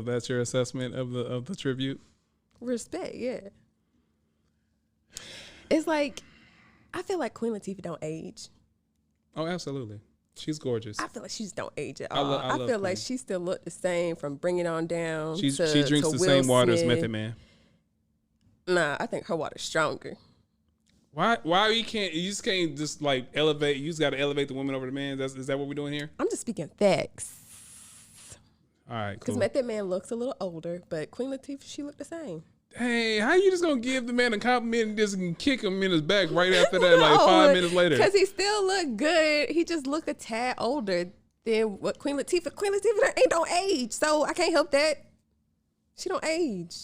that's your assessment of the tribute. Respect, yeah. It's like, I feel like Queen Latifah don't age. Oh, absolutely. She's gorgeous. I feel like she just don't age at I all. love I feel like Queen. she still look the same from Bring It On Down. She to drinks the Will same water as Smith. Method Man. Nah, I think her water's stronger. Why you just can't just like elevate? You just got to elevate the woman over the man. Is that what we're doing here? I'm just speaking facts. All right, Because cool. Method Man looks a little older, but Queen Latifah, she looked the same. Hey, how you just gonna give the man a compliment and just kick him in his back right after that, like 5 minutes later? Because he still looked good. He just looked a tad older than what Queen Latifah don't age, so I can't help that. She don't age.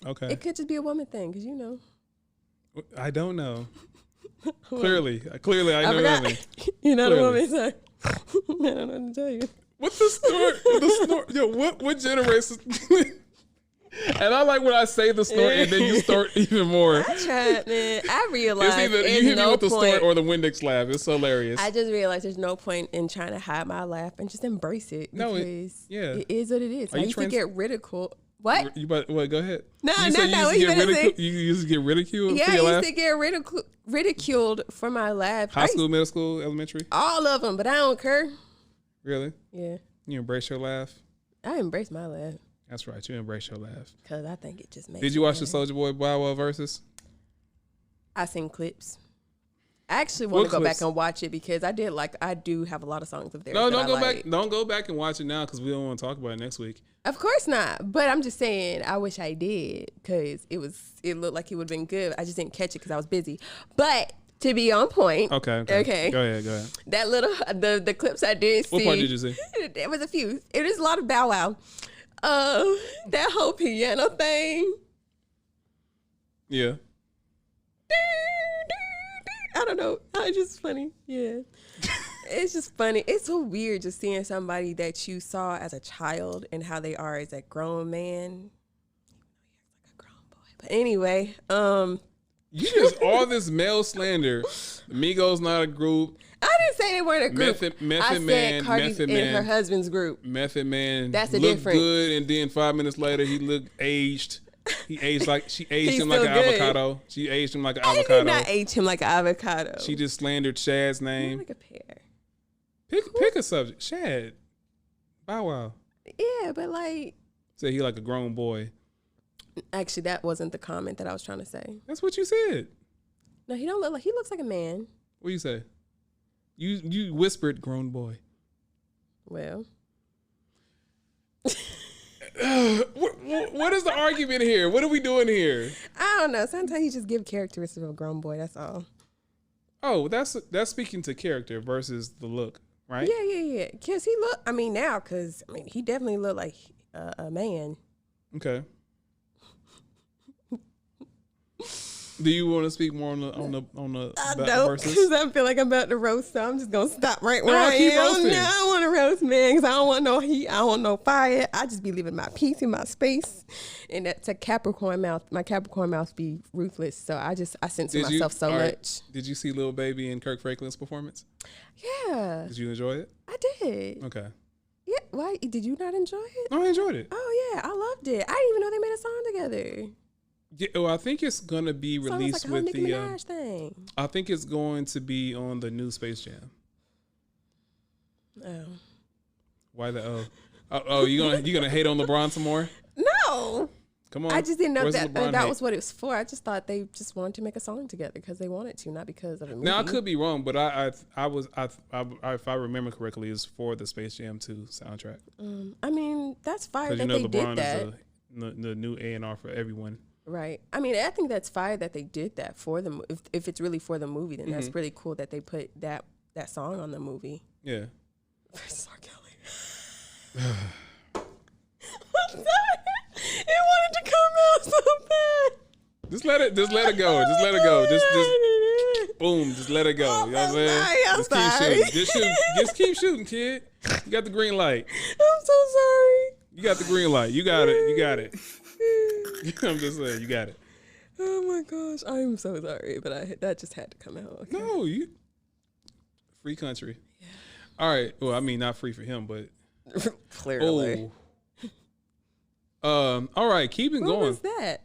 Okay, It could just be a woman thing, because you know. I don't know. Clearly, I know forgot. nothing. You know Clearly. the woman, so I don't know what to tell you. What's the snort? The snort. Yo, what generates? And I like when I say the snort and then you snort even more. I tried, man. I realized It's either there's you hit me no with the point. snort or the Windex laugh. It's hilarious. I just realized there's no point in trying to hide my laugh and just embrace it. No, because yeah. it is what it is. Are I you used to get ridiculed. What? You but what? Go ahead. No, you no, say no, You what you finna say? used to get ridiculed Yeah, for I your used laugh. to get ridiculed for my laugh. High school, middle school, elementary. All of them, but I don't care. Really? Yeah, You embrace your laugh. I embrace my laugh That's right. You embrace your laugh. because I think it just makes. Did you watch the Soulja Boy Bow Wow versus? I seen clips. I actually want to go clips? back and watch it because I do have a lot of songs of theirs. No, that don't I go like. back. Don't go back and watch it now because we don't want to talk about it next week. Of course not. But I'm just saying, I wish I did because it looked like it would have been good. I just didn't catch it because I was busy. But to be on point. Okay. Go ahead. That little, the clips I did see. What part did you see? There was a few. It was a lot of Bow Wow. That whole piano thing. Yeah. I don't know. It's just funny. Yeah. It's just funny. It's so weird just seeing somebody that you saw as a child and how they are as a grown man. Like a grown boy. But anyway, You just all this male slander. Migos not a group. I didn't say they weren't a group. Method Man, Cardi's Method in Man, her husband's group. Method Man. That's the looked difference. good, and then 5 minutes later he looked aged. He aged like she aged He's him like still an good. avocado. She aged him like an I did avocado. not age him like an avocado. She just slandered Shad's name. like a pear. Pick a subject. Shad. Bow Wow. Yeah, but like, Say he like a grown boy. actually, that wasn't the comment that I was trying to say. That's what you said. No, he don't look like. He looks like a man. What you say? You whispered grown boy. Well, What is the argument here? What are we doing here? I don't know. Sometimes you just give characteristics of a grown boy. That's all. Oh, that's speaking to character versus the look, right? Yeah. Cause he look. I mean, now, cause he definitely looked like a man. Okay. Do you want to speak more on the I ba- don't, versus? because I feel like I'm about to roast, so I'm just gonna stop right where No, I keep am. roasting. No, I don't want to roast, man, because I don't want no heat. I don't want no fire. I just be living my peace in my space, and that's a Capricorn mouth. My Capricorn mouth be ruthless, so I censor myself so much. Did you see Lil Baby and Kirk Franklin's performance? Yeah, Did you enjoy it? I did. Okay. Yeah, why did you not enjoy it? No, I enjoyed it. Oh yeah, I loved it. I didn't even know they made a song together. Yeah, well, I think it's gonna be So released it's like a whole with Nicki the. Minaj thing. I think it's going to be on the new Space Jam. Oh Why the oh you gonna hate on LeBron some more? no. Come on. I just didn't know Where's that LeBron that hate? was what it was for. I just thought they just wanted to make a song together because they wanted to, not because of a movie. Now I could be wrong, but I if I remember correctly, it's for the Space Jam 2 soundtrack. I mean, that's fire Because that you know they LeBron did that. is the new A&R for everyone. Right. I mean, I think that's fire that they did that for the if it's really for the movie, then Mm-hmm. that's really cool that they put that song on the movie. Yeah. Versus R. Kelly. I'm sorry. It wanted to come out so bad. Just let it go. Just let it go. Just boom. Just let it go. Oh, You know what I'm saying? I'm Just sorry. keep shooting. Just shoot. Just keep shooting, kid. You got the green light. I'm so sorry. You got the green light. You got it. You got it. I'm just saying, you got it. Oh my gosh, I'm so sorry, but that just had to come out. Okay. No, you free country. Yeah. All right. Well, I mean, not free for him, but Clearly. All right. Keeping What going. was that?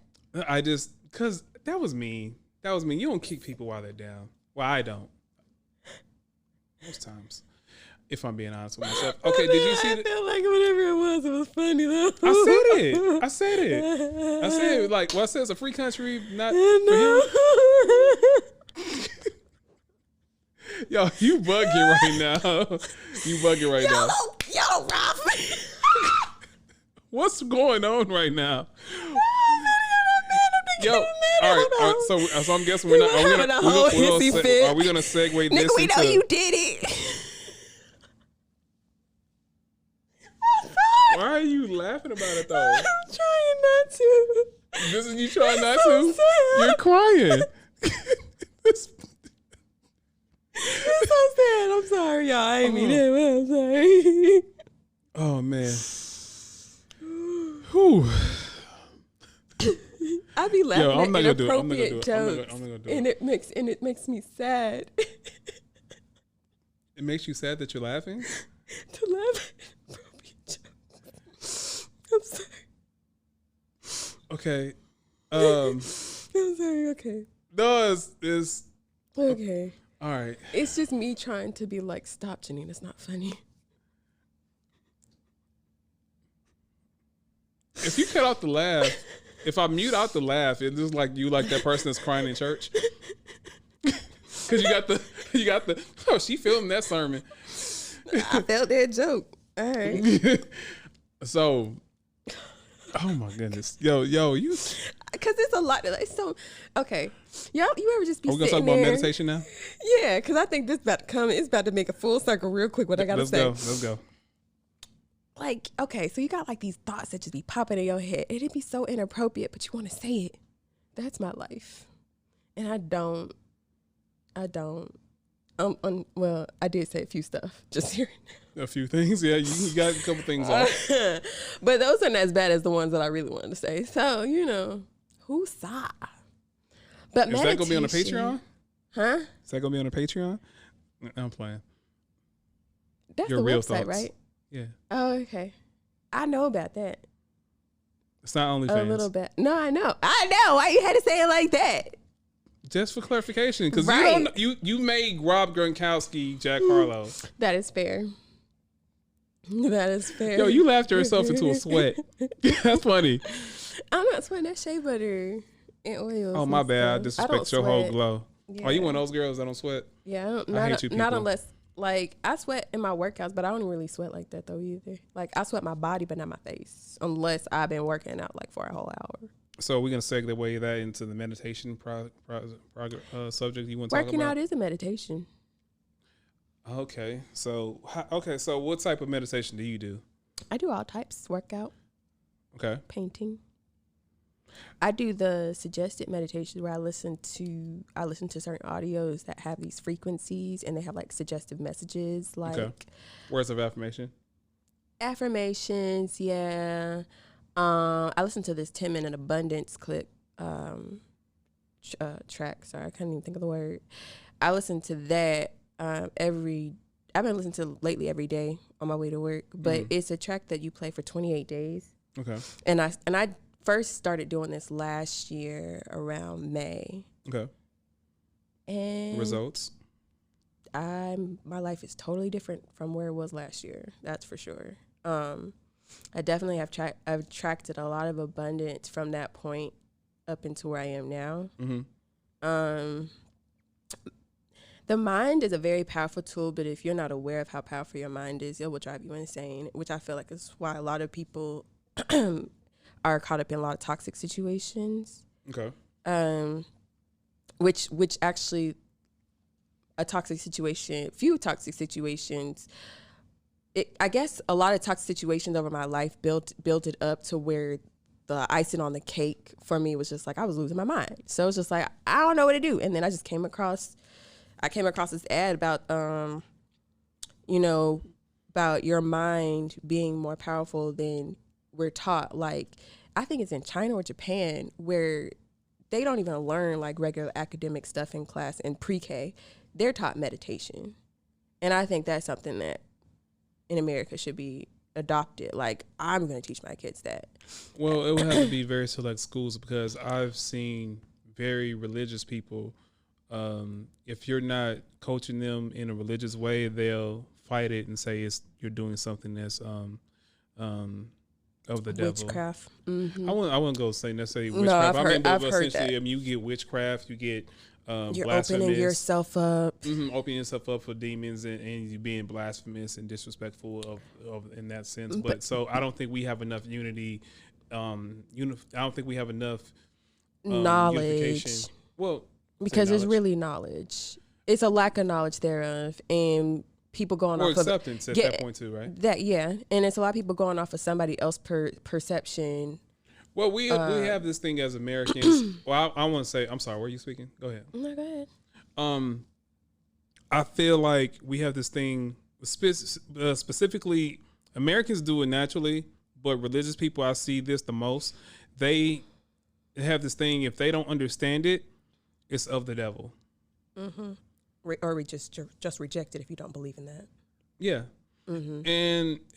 I just because that was mean. That was mean. You don't kick people while they're down. Well, I don't. Most times, if I'm being honest with myself. Okay. Did you see I that? felt like whatever it was funny though. I said it. Like, well, I said it's a free country, not for him. No. Yo, you bugging right now. You bugging right now. Y'all rough. What's going on right now? Yo, all right. So I'm guessing we're not. Are we having a whole hissy fit. are we gonna segue Nigga, this we know into? you did it. Why are you laughing about it though? I'm trying not to. This is you trying not so to. sad. You're crying. It's so sad. I'm sorry, y'all. I ain't mean that, but I'm sorry. Oh man. Whew. I be laughing Yo, I'm not at gonna do it. I'm not gonna inappropriate do it. I'm not jokes, gonna do it. and it makes me sad It makes you sad that you're laughing. to laugh at inappropriate jokes. I'm sorry. Okay. I'm sorry. Okay. No, it's Okay. all right. It's just me trying to be like, stop, Janine. It's not funny. If you cut out the laugh, if I mute out the laugh, it's just like you like that person that's crying in church. Because you got the. Oh, she filmed that sermon. I felt that joke. All right. So, oh my goodness, yo, you. Because it's a lot. It's so okay. Y'all, you ever just be Are we gonna sitting talk about there? meditation now? Yeah, because I think this about to come. It's about to make a full circle real quick. What I gotta say. Let's go. Like, okay, so you got like these thoughts that just be popping in your head. It'd be so inappropriate, but you want to say it. That's my life, and I don't. Well, I did say a few stuff just here. A few things, yeah. You got a couple things off. But those aren't as bad as the ones that I really wanted to say. So, who saw? But Is that gonna be on the meditation- Patreon? Huh? Is that gonna be on the Patreon? I'm playing. That's Your the real website, thoughts. right? Yeah, Oh, okay. I know about that. it's not OnlyFans. A little bit. No, I know. Why you had to say it like that? Just for clarification, because Right. you made Rob Gronkowski Jack Harlow. That is fair. That is fair. Yo, you laughed yourself into a sweat. That's funny. I'm not sweating that shea butter and oils. Oh, my and bad. I stuff. don't disrespect your whole sweat. glow. Yeah. Oh, you one of those girls that don't sweat? Yeah, I don't, I not, hate you not people. unless like I sweat in my workouts, but I don't really sweat like that though either. Like I sweat my body, but not my face, unless I've been working out like for a whole hour. So we're gonna segue that into the meditation subject you want to talk Working about. out is a meditation. Okay, so so what type of meditation do you do? I do all types: workout, Okay, painting. I do the suggested meditations where I listen to certain audios that have these frequencies and they have like suggestive messages, like words of affirmation. affirmations. Yeah. I listened to this 10-minute abundance clip track. Sorry, I can't even think of the word. I listened to that I've been listening to lately every day on my way to work, but it's a track that you play for 28 days. Okay. And I first started doing this last year around May. Okay. And Results. my life is totally different from where it was last year. That's for sure. I definitely have attracted a lot of abundance from that point up into where I am now. Mm-hmm. The mind is a very powerful tool, but if you're not aware of how powerful your mind is, it will drive you insane, which I feel like is why a lot of people are caught up in a lot of toxic situations. Okay. Which actually few toxic situations, I guess a lot of toxic situations over my life built it up to where the icing on the cake for me was just like I was losing my mind. So it's just like I don't know what to do. And then I just came across this ad about about your mind being more powerful than we're taught. Like I think it's in China or Japan where they don't even learn like regular academic stuff in class in pre-K. They're taught meditation. And I think that's something that in America should be adopted. Like I'm going to teach my kids that. Well, it would have to be very select schools because I've seen very religious people. If you're not coaching them in a religious way, they'll fight it and say you're doing something that's of the devil. Witchcraft. Mm-hmm. I wouldn't go say necessarily No, witchcraft. I've heard essentially, that. you get witchcraft, you get You're blasphemous. opening yourself up. Opening yourself up for demons and you being blasphemous and disrespectful of in that sense. But so I don't think we have enough unity. I don't think we have enough Knowledge. unification. Well, Because it's really knowledge. It's a lack of knowledge thereof. And people going or off of acceptance at that point too, right? that. Yeah. And it's a lot of people going off of somebody else's perception. Well, we have this thing as Americans. Well, I want to say, I'm sorry, were you speaking? Go ahead. No, go ahead. I feel like we have this thing, specifically, Americans do it naturally, but religious people, I see this the most. They have this thing, if they don't understand it, it's of the devil. Mm-hmm. Or we just reject it if you don't believe in that. Yeah. Mm-hmm.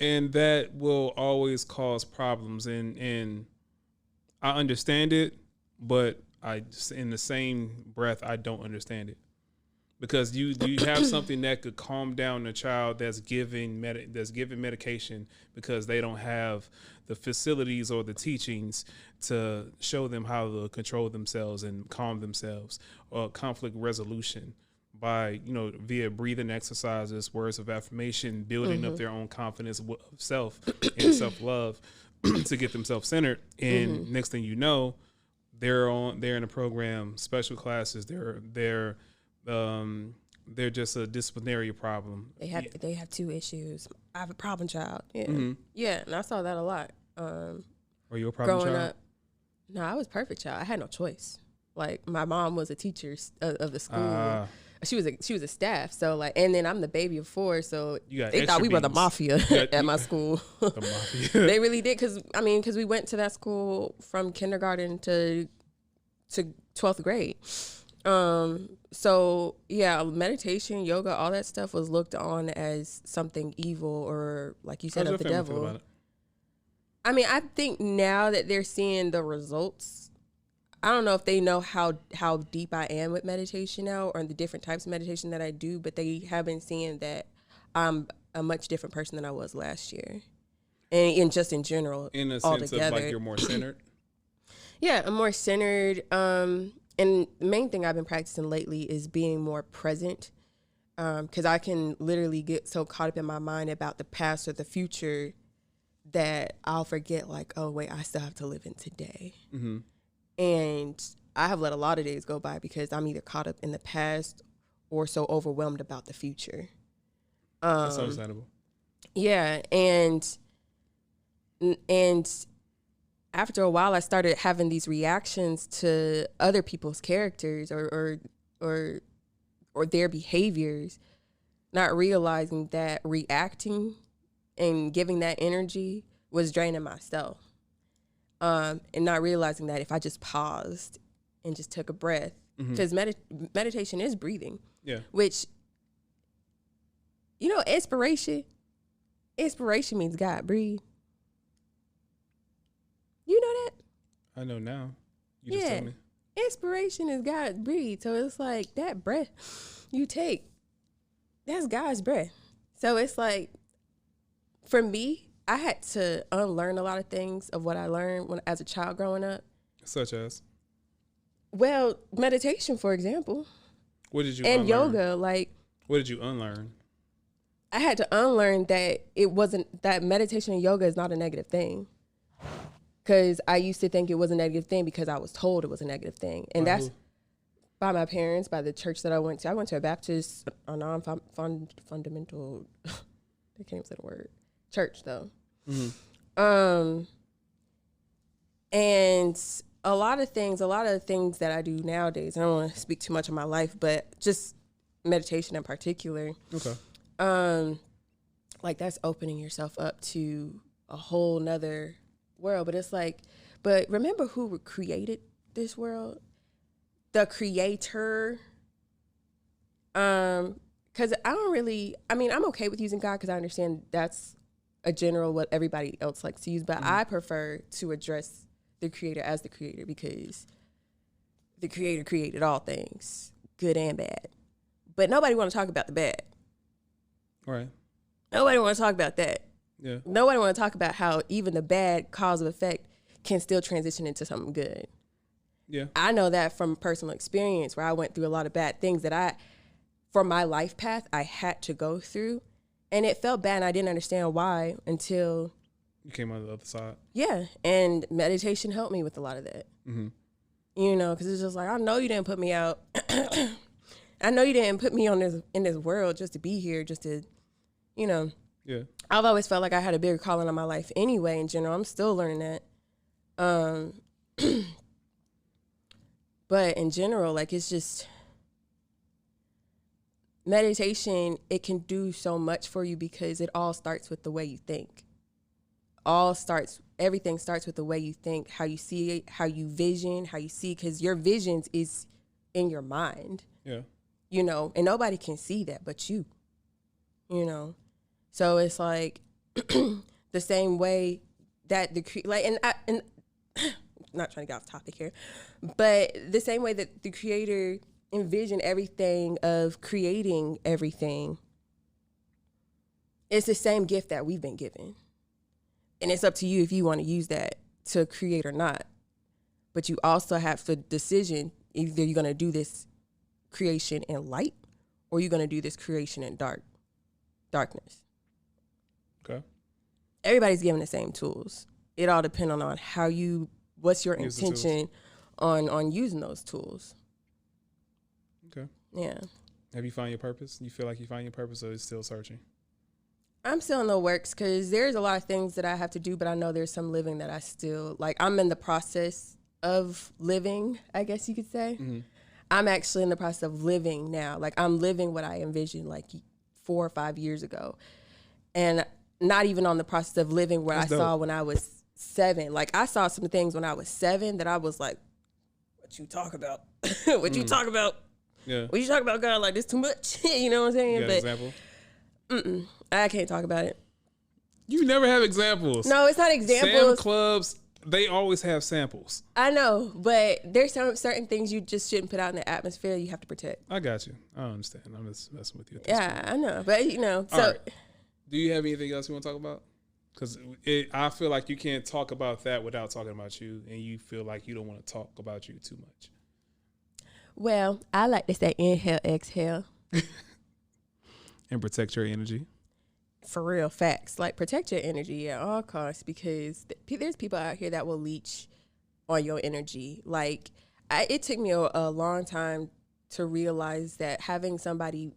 And that will always cause problems. And I understand it, but in the same breath, I don't understand it. Because you have something that could calm down a child that's given medication because they don't have the facilities or the teachings to show them how to control themselves and calm themselves, or conflict resolution. by, via breathing exercises, words of affirmation, building up their own confidence of self and self-love to get themselves centered. And next thing you know, they're in a program, special classes. They're just a disciplinary problem. They have 2 issues. I have a problem child. Yeah. Yeah, and I saw that a lot. Are you a problem growing child? up? No, I was a perfect child. I had no choice. Like, my mom was a teacher of the school. She was a staff. So like, and then I'm the baby of 4. So they thought we were the mafia at my school. The mafia. They really did. Cause we went to that school from kindergarten to 12th grade. So yeah, meditation, yoga, all that stuff was looked on as something evil, or like you said, of the devil. Feel about it? I mean, I think now that they're seeing the results, I don't know if they know how deep I am with meditation now, or the different types of meditation that I do, but they have been seeing that I'm a much different person than I was last year. And just in general, in a sense of like you're more centered. Yeah, I'm more centered. And the main thing I've been practicing lately is being more present. Because I can literally get so caught up in my mind about the past or the future that I'll forget, like, oh, wait, I still have to live in today. Mm-hmm. And I have let a lot of days go by because I'm either caught up in the past or so overwhelmed about the future. That's understandable. Yeah, and after a while, I started having these reactions to other people's characters or their behaviors, not realizing that reacting and giving that energy was draining myself. And not realizing that if I just paused and just took a breath, because meditation is breathing. Yeah. Which, inspiration means God breathe. You know that? I know now. You just told me. Inspiration is God breathe. So it's like that breath you take, that's God's breath. So it's like, for me, I had to unlearn a lot of things of what I learned as a child growing up. Such as? Well, meditation, for example. What did you and unlearn? Yoga, like. What did you unlearn? I had to unlearn that meditation and yoga is not a negative thing. Because I used to think it was a negative thing because I was told it was a negative thing. And that's by my parents, by the church that I went to. I went to a Baptist, a non-fundamental, I can't even say the word, church though. Mm-hmm. And a lot of the things that I do nowadays, I don't want to speak too much of my life, but just meditation in particular. Okay. Like that's opening yourself up to a whole nother world. But it's like, but remember who created this world? The creator. Because I'm okay with using God because I understand that's a general what everybody else likes to use, but I prefer to address the creator as the creator because the creator created all things, good and bad. But nobody want to talk about the bad. All right. Nobody want to talk about that. Yeah. Nobody want to talk about how even the bad cause of effect can still transition into something good. Yeah. I know that from personal experience where I went through a lot of bad things that for my life path, I had to go through. And it felt bad and I didn't understand why until... You came on the other side. Yeah. And meditation helped me with a lot of that. Mm-hmm. Because it's just like, I know you didn't put me out. I know you didn't put me in this world just to be here, just to, Yeah. I've always felt like I had a bigger calling on my life anyway, in general. I'm still learning that. But in general, like, it's just... Meditation, it can do so much for you because it all starts with the way you think. Everything starts with the way you think, how you see it, how you vision, how you see, because your visions is in your mind. Yeah. And nobody can see that but you, So it's like the same way that I'm not trying to get off topic here, but the same way that the creator envisioned everything of creating everything, it's the same gift that we've been given. And it's up to you if you want to use that to create or not. But you also have the decision, either you're going to do this creation in light or are you going to do this creation in darkness? Okay. Everybody's given the same tools. It all depends on what's your Use the intention on using those tools. Okay. Yeah. Have you found your purpose? You feel like you find your purpose, or is still searching? I'm still in the works because there's a lot of things that I have to do, but I know there's some living that I still, like, I'm in the process of living, I guess you could say. Mm-hmm. I'm actually in the process of living now. Like, I'm living what I envisioned like 4 or 5 years ago. And not even on the process of living what I saw when I was 7. Like, I saw some things when I was 7 that I was like, what you talk about? What you talk about? Yeah. What you talk about, God? Like, this too much? You know what I'm saying? You got an example? I can't talk about it. You never have examples. No, it's not Sam examples. clubs, they always have samples. I know, but there's certain things you just shouldn't put out in the atmosphere. You have to protect. I got you. I understand. I'm just messing with you. Yeah, I know, but so. All right. Do you have anything else you want to talk about? Because I feel like you can't talk about that without talking about you, and you feel like you don't want to talk about you too much. Well, I like to say inhale, exhale. And protect your energy. For real, facts. Like, protect your energy at all costs, because there's people out here that will leech on your energy. Like, it took me a long time to realize that having somebody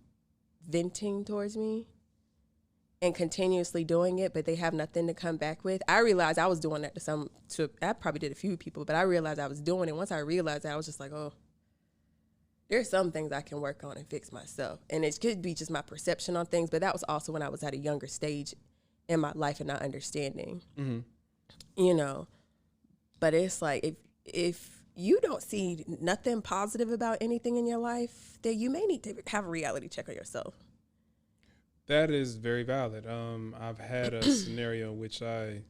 venting towards me and continuously doing it, but they have nothing to come back with. I realized I was doing that I probably did a few people, but I realized I was doing it. Once I realized that, I was just like, oh, there's some things I can work on and fix myself. And it could be just my perception on things, but that was also when I was at a younger stage in my life and not understanding, But it's like, if you don't see nothing positive about anything in your life, then you may need to have a reality check on yourself. That is very valid. I've had a scenario in which I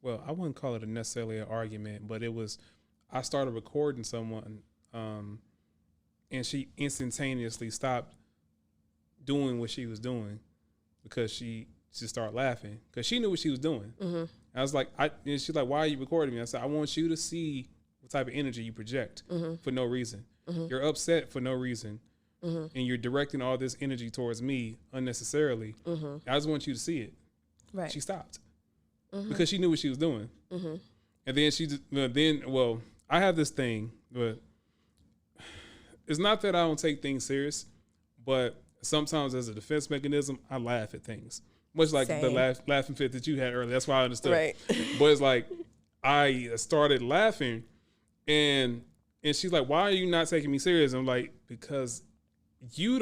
wouldn't call it necessarily an argument, but I started recording someone, and she instantaneously stopped doing what she was doing because she just started laughing because she knew what she was doing. Mm-hmm. I was like, and she's like, why are you recording me? I said, I want you to see what type of energy you project for no reason. Mm-hmm. You're upset for no reason. Mm-hmm. And you're directing all this energy towards me unnecessarily. Mm-hmm. I just want you to see it. Right. She stopped because she knew what she was doing. Mm-hmm. And then I have this thing, but it's not that I don't take things serious, but sometimes as a defense mechanism, I laugh at things. Much like the laughing fit that you had earlier. That's why I understood. Right. But it's like I started laughing, and she's like, "Why are you not taking me serious?" I'm like, "Because you're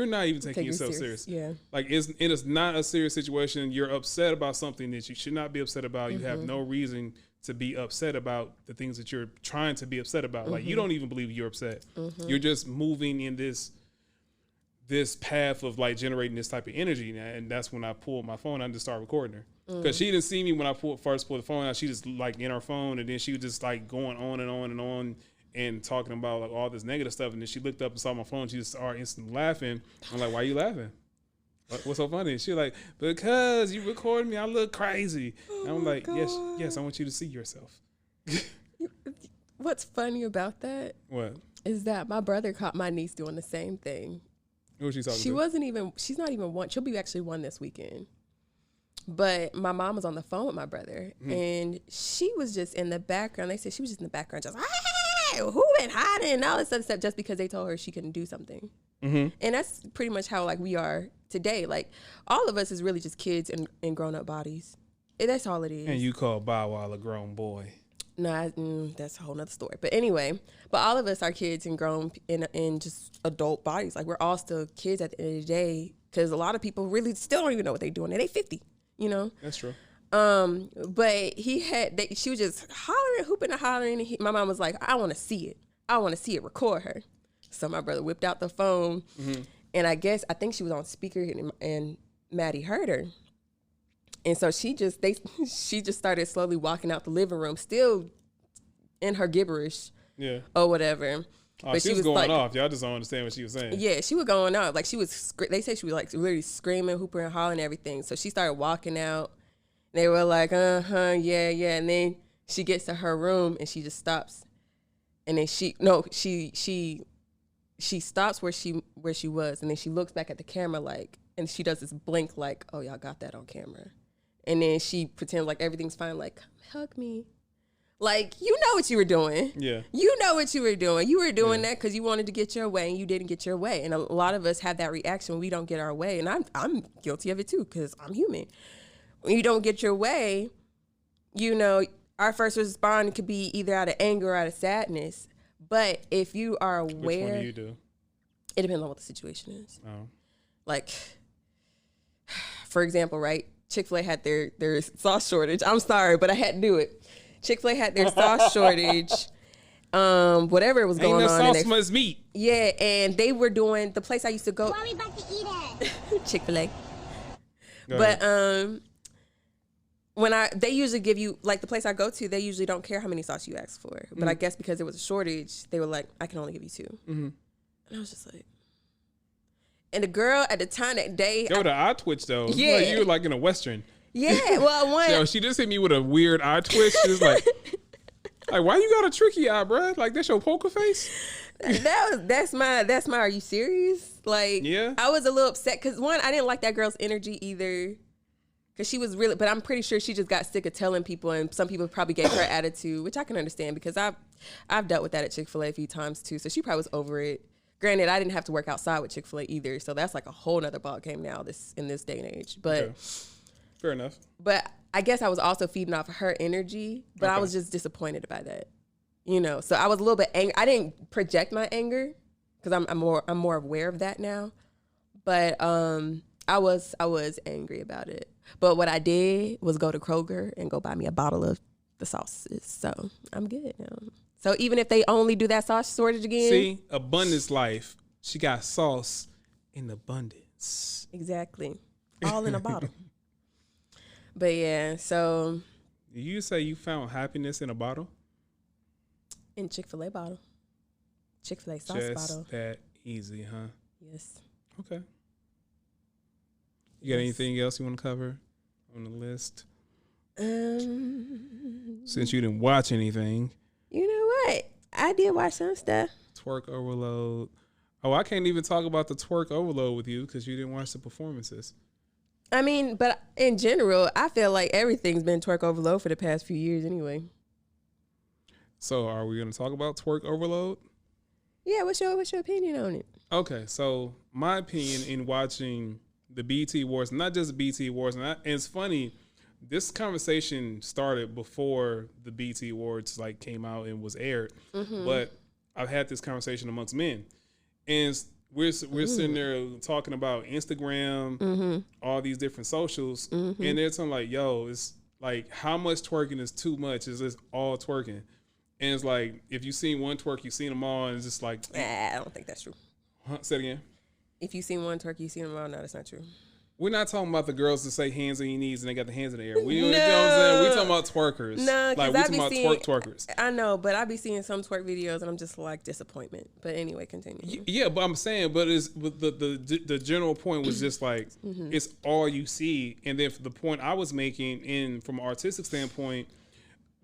not even taking yourself serious. Yeah. Like it is not a serious situation. You're upset about something that you should not be upset about. Mm-hmm. You have no reason to be upset about the things that you're trying to be upset about. Mm-hmm. Like you don't even believe you're upset. Mm-hmm. You're just moving in this path of like generating this type of energy. And that's when I pulled my phone out and just started recording her. Because she didn't see me when I first pulled the phone out. She just like in her phone, and then she was just like going on and on and on and talking about like all this negative stuff. And then she looked up and saw my phone. She just started instantly laughing. I'm like, why are you laughing? What's so funny? She like, because you recorded me, I look crazy. And I'm like, yes, I want you to see yourself. What's funny about that? What? Is that my brother caught my niece doing the same thing. Who was she talking to? She's not even one. She'll be actually one this weekend. But my mom was on the phone with my brother, and she was just in the background. They said she was just in the background, just, hey, who been hiding? And all this stuff, just because they told her she couldn't do something. Mm-hmm. And that's pretty much how like we are today. Like all of us is really just kids in grown up bodies. That's all it is. And you call Bow Wow a grown boy. No, that's a whole nother story. But anyway, all of us are kids and grown in just adult bodies. Like we're all still kids at the end of the day, because a lot of people really still don't even know what they're doing. And they 50, you know? That's true. But she was just hollering, hooping and hollering. And my mom was like, I want to see it. I want to see it. Record her. So my brother whipped out the phone, and I think she was on speaker, and Maddie heard her. And so she just started slowly walking out the living room, still in her gibberish, or whatever. Oh, but she was going like, off. Y'all just don't understand what she was saying. Yeah, she was going off. Like they said she was like really screaming, hooping, and hollering, and everything. So she started walking out. They were like, yeah. And then she gets to her room and she just stops. And then she she stops where she was, and then she looks back at the camera like, and she does this blink like, oh, y'all got that on camera. And then she pretends like everything's fine, like, hug me. Like, you know what you were doing. Yeah. You know what you were doing. You were doing that because you wanted to get your way, and you didn't get your way. And a lot of us have that reaction when we don't get our way. And I'm guilty of it too, because I'm human. When you don't get your way, you know, our first response could be either out of anger or out of sadness. But if you are aware, Which one do you do? It depends on what the situation is. Oh. Like, for example, right? Chick-fil-A had their sauce shortage. I'm sorry, but I had to do it. Chick-fil-A had their sauce shortage. Whatever was going on. Ain't no sauce much meat. Yeah, and they were doing the place I used to go. Why are we about to eat it? Chick-fil-A. Go But ahead. when they usually give you, like the place I go to, they usually don't care how many sauce you ask for. But I guess because there was a shortage, they were like, I can only give you 2. Mm-hmm. And I was just like, and the girl at the time that day, Yo, the eye twitch though. Yeah. Like, you were like in a Western. yeah, well, one. Yo, she just hit me with a weird eye twitch. She was like, why you got a tricky eye, bruh? Like, that's your poker face? That's my are you serious? Like, Yeah. I was a little upset because one, I didn't like that girl's energy either, because she was really, but I'm pretty sure she just got sick of telling people, and some people probably gave her attitude, which I can understand because I've dealt with that at Chick-fil-A a few times too, so she probably was over it. Granted, I didn't have to work outside with Chick-fil-A either, so that's like a whole nother ball game now in this day and age. But Okay. Fair enough. But I guess I was also feeding off of her energy, but I Okay. was just disappointed by that, you know. So I was a little bit angry. I didn't project my anger because I'm more aware of that now. But I was angry about it. But what I did was go to Kroger and go buy me a bottle of the sauces. So I'm good now. So even if they only do that sauce shortage again, See, abundance life. She got sauce in abundance. exactly, all in a bottle. But yeah, so You say you found happiness in a bottle? in Chick-fil-A bottle, Chick-fil-A sauce Just bottle. that easy, huh? Yes. Okay. You got anything else you want to cover on the list? Since you didn't watch anything. You know what? I did watch some stuff. Twerk overload. Oh, I can't even talk about the twerk overload with you because you didn't watch the performances. I mean, but in general, I feel like everything's been twerk overload for the past few years anyway. So are we going to talk about twerk overload? Yeah, what's your opinion on it? Okay, so my opinion in watching the BET Awards, not just the BET Awards, and it's funny, this conversation started before the BET Awards like came out and was aired, but I've had this conversation amongst men, and we're sitting there talking about Instagram, all these different socials, and they're talking like, yo, it's like how much twerking is too much? Is this all twerking? And it's like if you seen one twerk, you seen them all, and it's just like, I don't think that's true. say it again. If you seen one twerk, you seen them all. No, that's not true. We're not talking about the girls that say hands on your knees and they got the hands in the air. We, you know what I'm saying? We're talking about twerkers. No, like because we talking about twerkers. I know, but I be seeing some twerk videos and I'm just like disappointment. But anyway, continue. Yeah, but I'm saying, but the general point was just like it's all you see. And then for the point I was making, in from an artistic standpoint,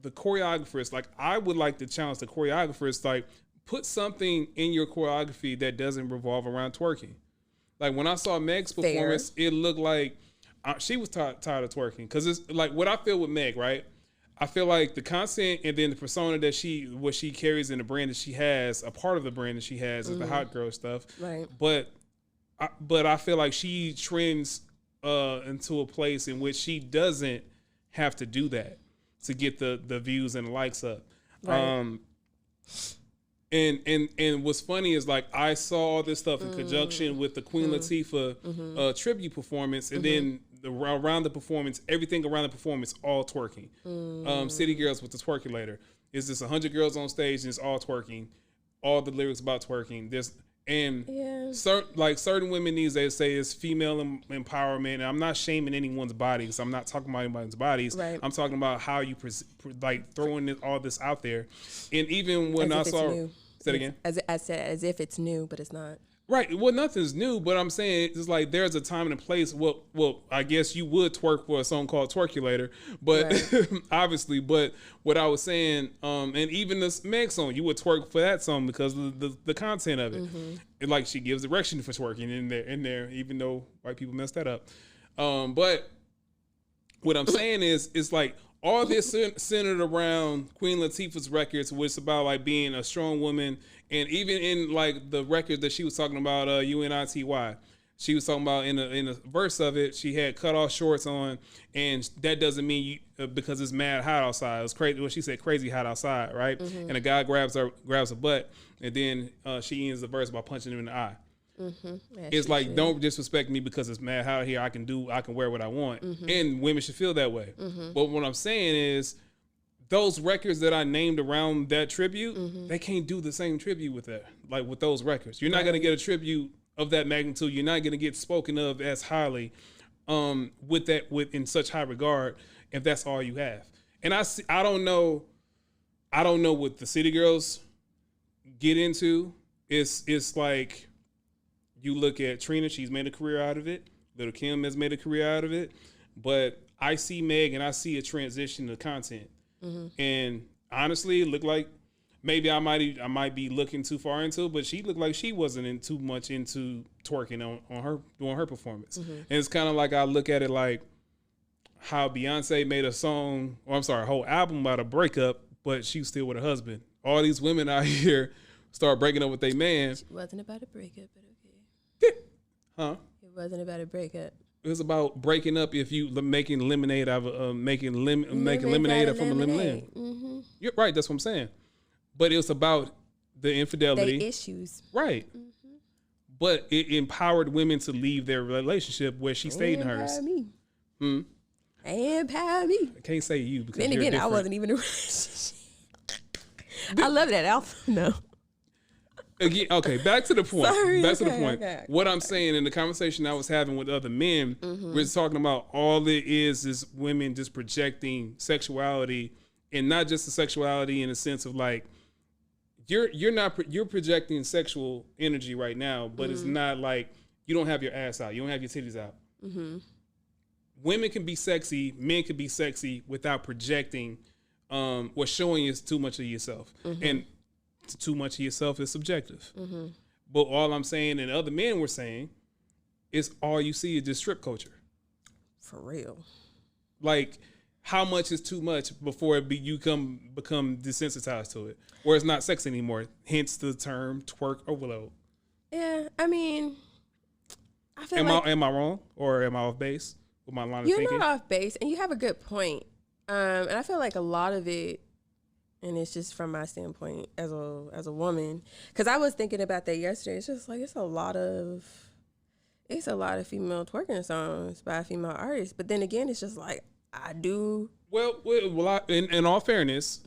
the choreographers, like I would like to challenge the choreographers, like put something in your choreography that doesn't revolve around twerking. Like when I saw Meg's performance, it looked like she was tired of twerking. Because it's like what I feel with Meg, right? I feel like the content and then the persona that what she carries in the brand that she has, a part of the brand that she has is the hot girl stuff. Right. But I feel like she trends into a place in which she doesn't have to do that to get the views and likes up. Right. And what's funny is like I saw all this stuff in conjunction with the Queen Latifah tribute performance, and then around the performance, everything around the performance, all twerking. City Girls with the Twerkulator. It's just 100 girls on stage and it's all twerking. All the lyrics about twerking. Certain women these days say it's female empowerment. And I'm not shaming anyone's bodies. I'm not talking about anybody's bodies. Right. I'm talking about how you like throwing all this out there. And even when I saw, say it again. As if it's new, but it's not. Right. Well, nothing's new, but I'm saying it's like there's a time and a place. Well, I guess you would twerk for a song called Twerkulator, but obviously, but what I was saying, and even this Meg song, you would twerk for that song because of the content of it. And like she gives direction for twerking in there, even though white people messed that up. But what I'm saying is, it's like all this centered around Queen Latifah's records, which is about like being a strong woman. And even in like the records that she was talking about, UNITY, she was talking about in a verse of it, she had cut off shorts on, and that doesn't mean because it's mad hot outside. It was crazy. Well, she said crazy hot outside, right? And a guy grabs her butt, and then she ends the verse by punching him in the eye. It's like, don't disrespect me because it's mad hot here. I can wear what I want, and women should feel that way. But what I'm saying is, those records that I named around that tribute, they can't do the same tribute with that. Like with those records, you're not going to get a tribute of that magnitude. You're not going to get spoken of as highly with in such high regard if that's all you have. And I don't know what the City Girls get into. It's like you look at Trina, she's made a career out of it. Little Kim has made a career out of it. But I see Meg and I see a transition to content. And honestly, it looked like maybe I might be looking too far into it, but she looked like she wasn't too much into twerking on her doing her performance. And it's kind of like I look at it like how Beyonce made a whole album about a breakup, but she's still with her husband. All these women out here start breaking up with their man. It wasn't about a breakup, but okay. Huh? It wasn't about a breakup. It was about breaking up if you making lemonade out of making lemonade from a lemonade. You're right. That's what I'm saying. But it was about the infidelity. They issues. Right. But it empowered women to leave their relationship where she stayed in hers. Empower me. I can't say you because then you're again, different. I wasn't even in a relationship. I love that album. No. Again, okay, back to the point. To the point. Okay. What I'm saying in the conversation I was having with other men, we're talking about all it is women just projecting sexuality, and not just the sexuality in the sense of like you're projecting sexual energy right now, but it's not like you don't have your ass out, you don't have your titties out. Women can be sexy, men can be sexy without projecting or showing you too much of yourself, and too much of yourself is subjective. But all I'm saying, and other men were saying, is all you see is just strip culture. For real. Like, how much is too much before you become desensitized to it, or it's not sex anymore? Hence the term twerk or willow. Yeah, I mean, I feel am I wrong or am I off base with my line of thinking? You're not off base, and you have a good point. And I feel like a lot of it, and it's just from my standpoint as a woman, because I was thinking about that yesterday. It's just like it's a lot of female twerking songs by female artists. But then again, it's just like I do. Well, in all fairness,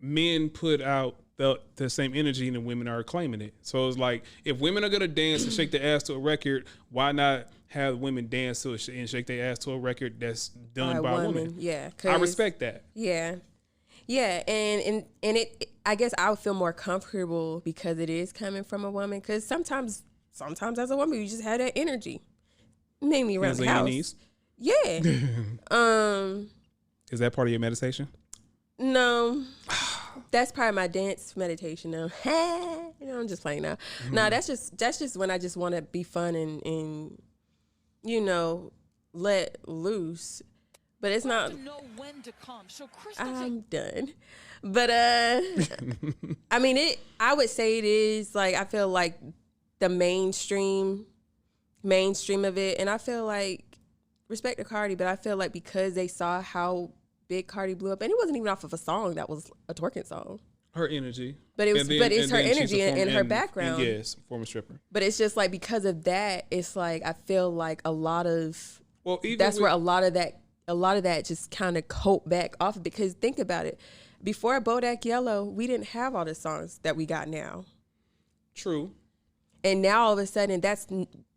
men put out the same energy and the women are claiming it. So it's like, if women are gonna dance and shake their ass to a record, why not have women dance to and shake their ass to a record that's done by a woman? Yeah, I respect that. Yeah. Yeah, and it I guess I would feel more comfortable because it is coming from a woman. Because sometimes as a woman, you just have that energy, mainly around the house. Knees? Yeah. Is that part of your meditation? No, that's part of my dance meditation. Though, I'm just playing now. No, that's just when I just want to be fun and let loose. But it's not. When to come. So I'm done. But I mean, I would say it is like, I feel like the mainstream of it, and I feel like, respect to Cardi, but I feel like because they saw how big Cardi blew up, and it wasn't even off of a song that was a twerking song. Her energy, but it's her energy and her background. Yes, former stripper. But it's just like because of that, it's like I feel like a lot of where a lot of that just kind of cope back off of, because think about it. Before Bodak Yellow, we didn't have all the songs that we got now. True. And now all of a sudden, that's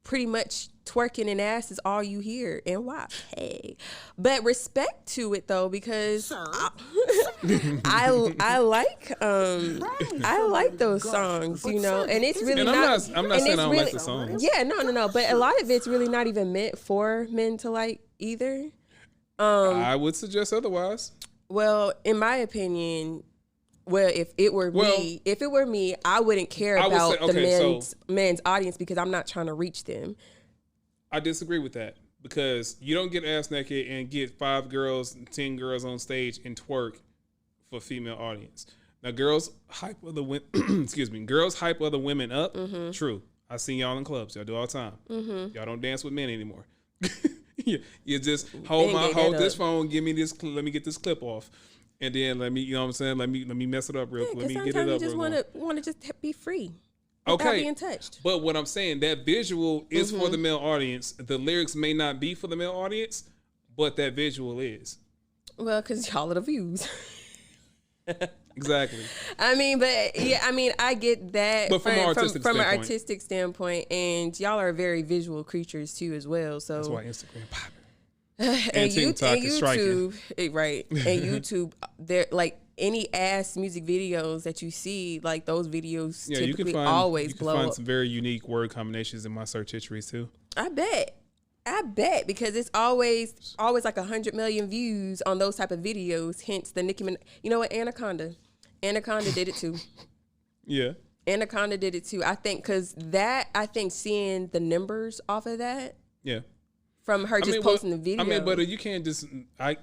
pretty much twerking and ass is all you hear. And why? Hey. But respect to it, though, because... Sir, I like those songs, you know, and it's really And I'm not saying I don't like the songs. Yeah, no, but a lot of it's really not even meant for men to like either. I would suggest otherwise. Well, in my opinion, if it were me, I wouldn't care about the men's audience because I'm not trying to reach them. I disagree with that because you don't get ass naked and get 5 girls, 10 girls on stage and twerk for female audience. Now, girls hype other girls hype other women up. Mm-hmm. True, I seen y'all in clubs. Y'all do all the time. Mm-hmm. Y'all don't dance with men anymore. you just hold this phone. Give me this. Let me get this clip off. And then let me, you know what I'm saying? Let me mess it up real quick. Let me get it up. You just want to just be free. Okay. Being touched. But what I'm saying, that visual is for the male audience. The lyrics may not be for the male audience, but that visual is. Well, because y'all are the views. Exactly. I mean, I get that. But from an artistic standpoint, and y'all are very visual creatures too, as well. So that's why Instagram popping. and TikTok is striking. Right. And YouTube, they're like any ass music videos that you see, like those videos typically always blow up. You can find some very unique word combinations in my search histories too. I bet because it's always like 100 million views on those type of videos. Hence the Nicki Minaj. You know what? Anaconda did it too. Yeah. Anaconda did it too. I think seeing the numbers off of that. Yeah. From her posting the video. I mean, but you can't just.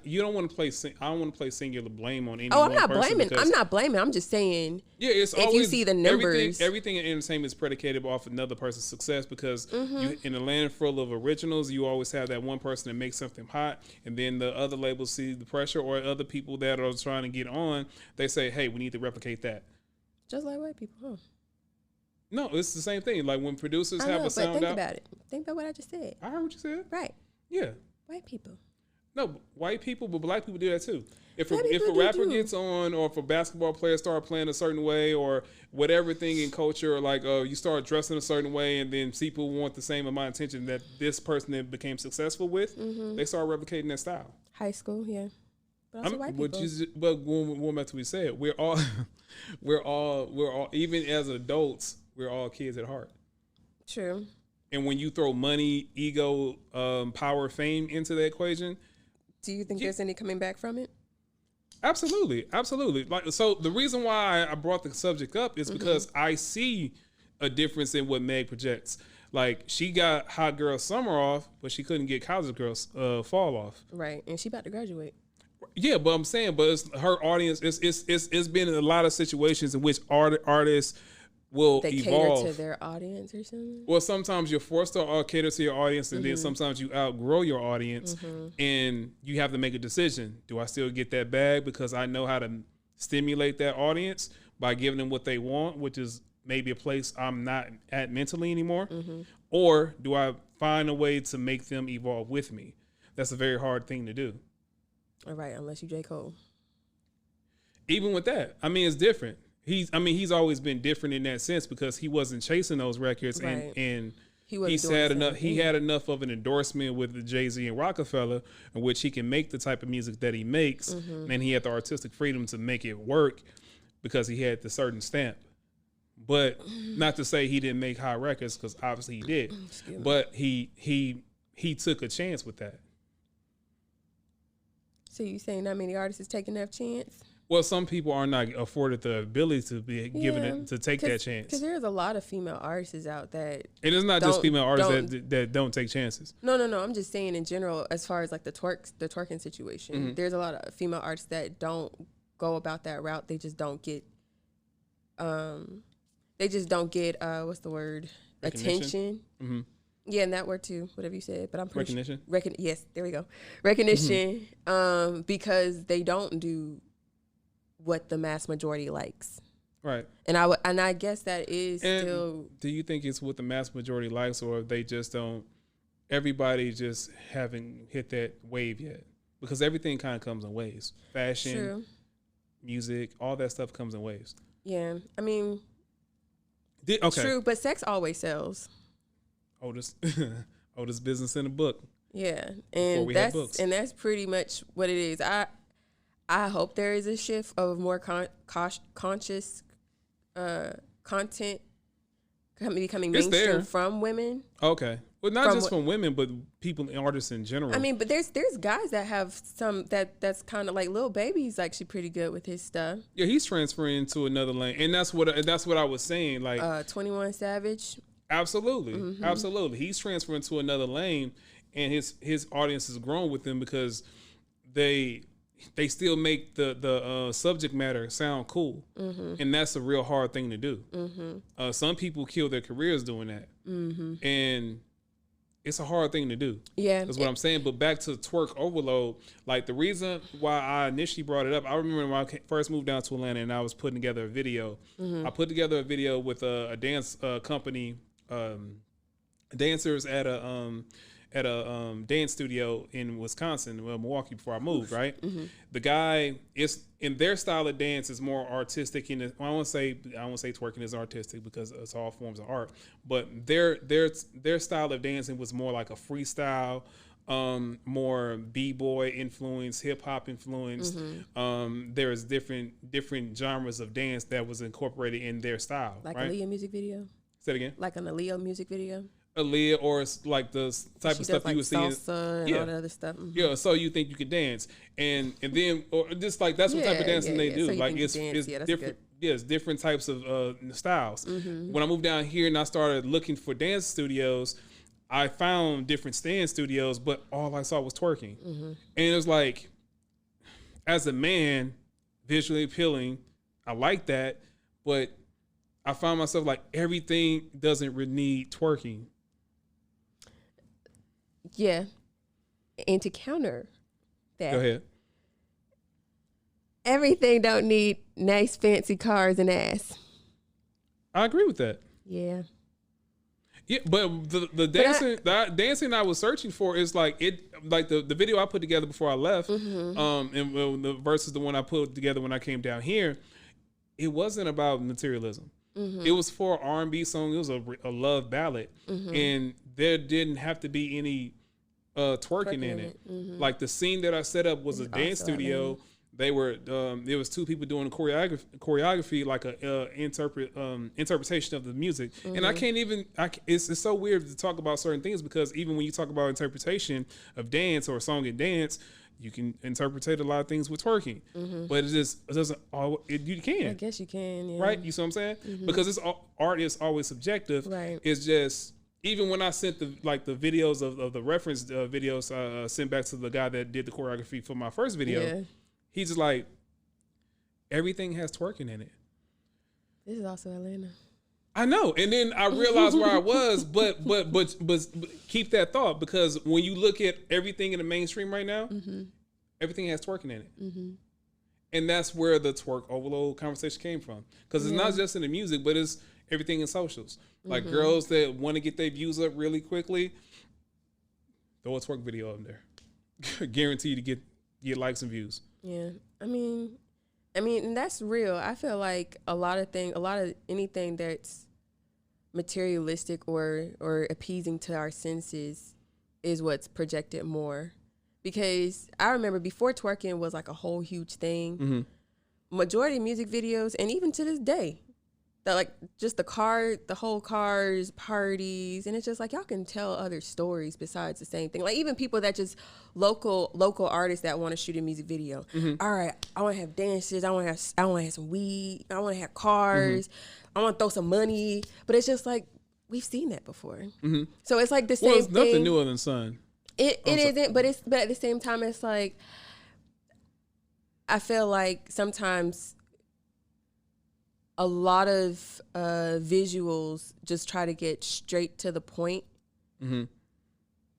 You don't want to play. I don't want to play singular blame on any. Oh, I'm not blaming. I'm not blaming. I'm just saying. Yeah, it's if always, you see the numbers. Everything in entertainment is predicated off another person's success because you, in a land full of originals, you always have that one person that makes something hot, and then the other labels see the pressure, or other people that are trying to get on, they say, "Hey, we need to replicate that." Just like white people, huh? No, it's the same thing. Like when producers have a sound think out. about it. Think about what I just said. I heard what you said. Right. Yeah. White people. No, white people, but black people do that too. If a rapper gets on, or if a basketball player start playing a certain way, or whatever thing in culture, or like you start dressing a certain way, and then people want the same amount of attention that this person that became successful with, they start replicating that style. High school, yeah. But also white people. But going back to what we said, we're all, even as adults, we're all kids at heart. True. And when you throw money, ego, power, fame into the equation, do you think there's any coming back from it? Absolutely. Like, so the reason why I brought the subject up is because I see a difference in what Meg projects. Like, she got Hot Girl Summer off, but she couldn't get College Girls Fall off. Right, and she about to graduate. Yeah, but I'm saying, it's her audience. It's been in a lot of situations in which artists will evolve. Cater to their audience or something? Well, sometimes you're forced to cater to your audience, and then sometimes you outgrow your audience, and you have to make a decision. Do I still get that bag because I know how to stimulate that audience by giving them what they want, which is maybe a place I'm not at mentally anymore? Or do I find a way to make them evolve with me? That's a very hard thing to do. All right, unless you J. Cole. Even with that, I mean, it's different. He's always been different in that sense because he wasn't chasing those records, right. and he had enough of an endorsement with Jay-Z and Rockefeller in which he can make the type of music that he makes, and he had the artistic freedom to make it work because he had the certain stamp. But not to say he didn't make hot records, because obviously he did. But he took a chance with that. So you saying not many artists is taking that chance? Well, some people are not afforded the ability to be given it to take that chance. Because there's a lot of female artists out that. And it's not just female artists that don't take chances. No. I'm just saying in general, as far as like the twerking situation, there's a lot of female artists that don't go about that route. They just don't get. What's the word? Attention. Mm-hmm. Yeah, and that word too, whatever you said. But I'm pretty recognition. Yes, there we go. Recognition. Because they don't do what the mass majority likes. Right. And I guess that is still. Do you think it's what the mass majority likes, or they just don't? Everybody just haven't hit that wave yet, because everything kind of comes in waves. Fashion, True. Music, all that stuff comes in waves. Yeah, I mean, okay. True, but sex always sells. Oldest business in the book. Yeah, and that's pretty much what it is. I hope there is a shift of more conscious content becoming It's mainstream there. from women. Okay. Well, not From just what- from women, but people and artists in general. I mean, but there's guys that have some that's kind of like Lil Baby's actually pretty good with his stuff. yeah, he's transferring into another lane, and that's what I was saying. Like, 21 Savage. absolutely, Mm-hmm. absolutely, he's transferring to another lane, and his audience has grown with him because they still make the subject matter sound cool, Mm-hmm. and that's a real hard thing to do. Some people kill their careers doing that, Mm-hmm. and it's a hard thing to do. Yeah. That's what I'm saying. But back to twerk overload, like the reason why I initially brought it up, I remember when I first moved down to Atlanta and I was putting together a video. I put together a video with a dance company, dancers at a dance studio in Wisconsin, well, Milwaukee, before I moved, right? The guy is in their style of dance is more artistic. I won't say twerking is artistic because it's all forms of art, but their style of dancing was more like a freestyle, more b-boy influence, hip hop influence. There's different genres of dance that was incorporated in their style, Like right? Aaliyah music video. Say it again. Like an Aaliyah music video. Aaliyah, or it's like the type She of stuff does like you would see in salsa and Yeah. all that other stuff. Mhm. yeah, so you think you could dance, and then or just like that's what type of Yeah, dancing yeah, they yeah. do. So you Like think you it's dance. Yeah, that's different. good. Yeah, it's different types of styles. Mm-hmm. When I moved down here and I started looking for dance studios, I found different stand studios, but all I saw was twerking, Mm-hmm. and it was like, as a man, visually appealing, I like that, but I found myself like everything doesn't really need twerking. Yeah. And to counter that, Go ahead. everything don't need nice fancy cars and ass. I agree with that. Yeah. Yeah, but the dancing I was searching for is like the video I put together before I left, and the versus the one I put together when I came down here, it wasn't about materialism. It was for R&B song. It was a love ballad, and there didn't have to be any twerking in it. Like the scene that I set up was a dance also studio. They were there was two people doing choreography, like a interpretation of the music, and I can't even. It's so weird to talk about certain things because even when you talk about interpretation of dance or song and dance, you can interpret a lot of things with twerking, but it doesn't. You can. I guess you can. Yeah. Right? You see what I'm saying? Because art is always subjective. Right. It's just even when I sent the videos of the reference videos I sent back to the guy that did the choreography for my first video, Yeah. he's just like, everything has twerking in it. This is also Atlanta. I know, and then I realized where I was, but keep that thought because when you look at everything in the mainstream right now, everything has twerking in it. And that's where the twerk overload conversation came from. Because it's not just in the music, but it's everything in socials. Like girls that want to get their views up really quickly, throw a twerk video up there. Guaranteed to get likes and views. Yeah. I mean, and that's real. I feel like a lot of anything that's materialistic or appeasing to our senses is what's projected more. Because I remember before twerking was like a whole huge thing, majority of music videos, and even to this day, that like just the whole cars, parties, and it's just like y'all can tell other stories besides the same thing. Like even people that just local artists that want to shoot a music video. All right, I want to have dances. I want to have some weed. I want to have cars. I want to throw some money. But it's just like we've seen that before. So it's like the same Well, it's nothing thing. newer than Sun. It isn't, but at the same time, it's like I feel like sometimes a lot of visuals just try to get straight to the point,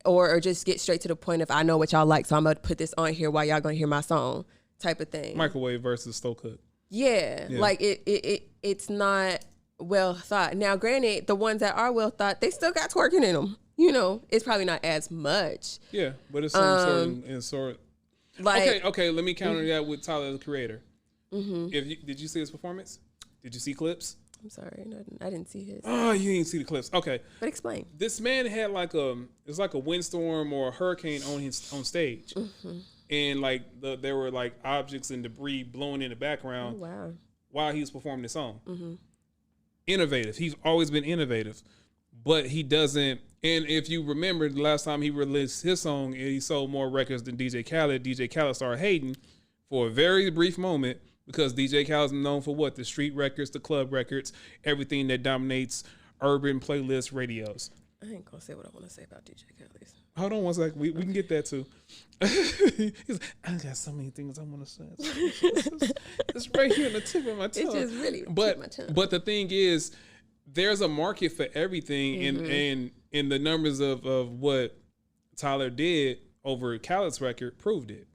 or just get straight to the point of I know what y'all like, so I'm gonna put this on here while y'all gonna hear my song, type of thing. Microwave versus slow cook. Yeah, like it's not well thought. Now, granted, the ones that are well thought, they still got twerking in them. You know, it's probably not as much. Yeah, but it's some sort. Like, Okay. Let me counter that with Tyler the Creator. Did you see his performance? Did you see clips? I'm sorry, no, I didn't see his. Oh, you didn't see the clips. Okay, But explain. this man had it's like a windstorm or a hurricane on stage, and like there were like objects and debris blowing in the background Wow. while he was performing the song. Innovative. He's always been innovative, but he doesn't. And if you remember the last time he released his song, he sold more records than DJ Khaled. DJ Khaled started hating for a very brief moment because DJ Khaled's known for what? The street records, the club records, everything that dominates urban playlist radios. I ain't gonna say what I want to say about DJ Khaled. Hold on one second. We can get that too. He's like, I got so many things I want to say. It's right here on the tip of my tongue. It's just really tip of my tongue. But the thing is, there's a market for everything, and the numbers of what Tyler did over Khaled's record proved it.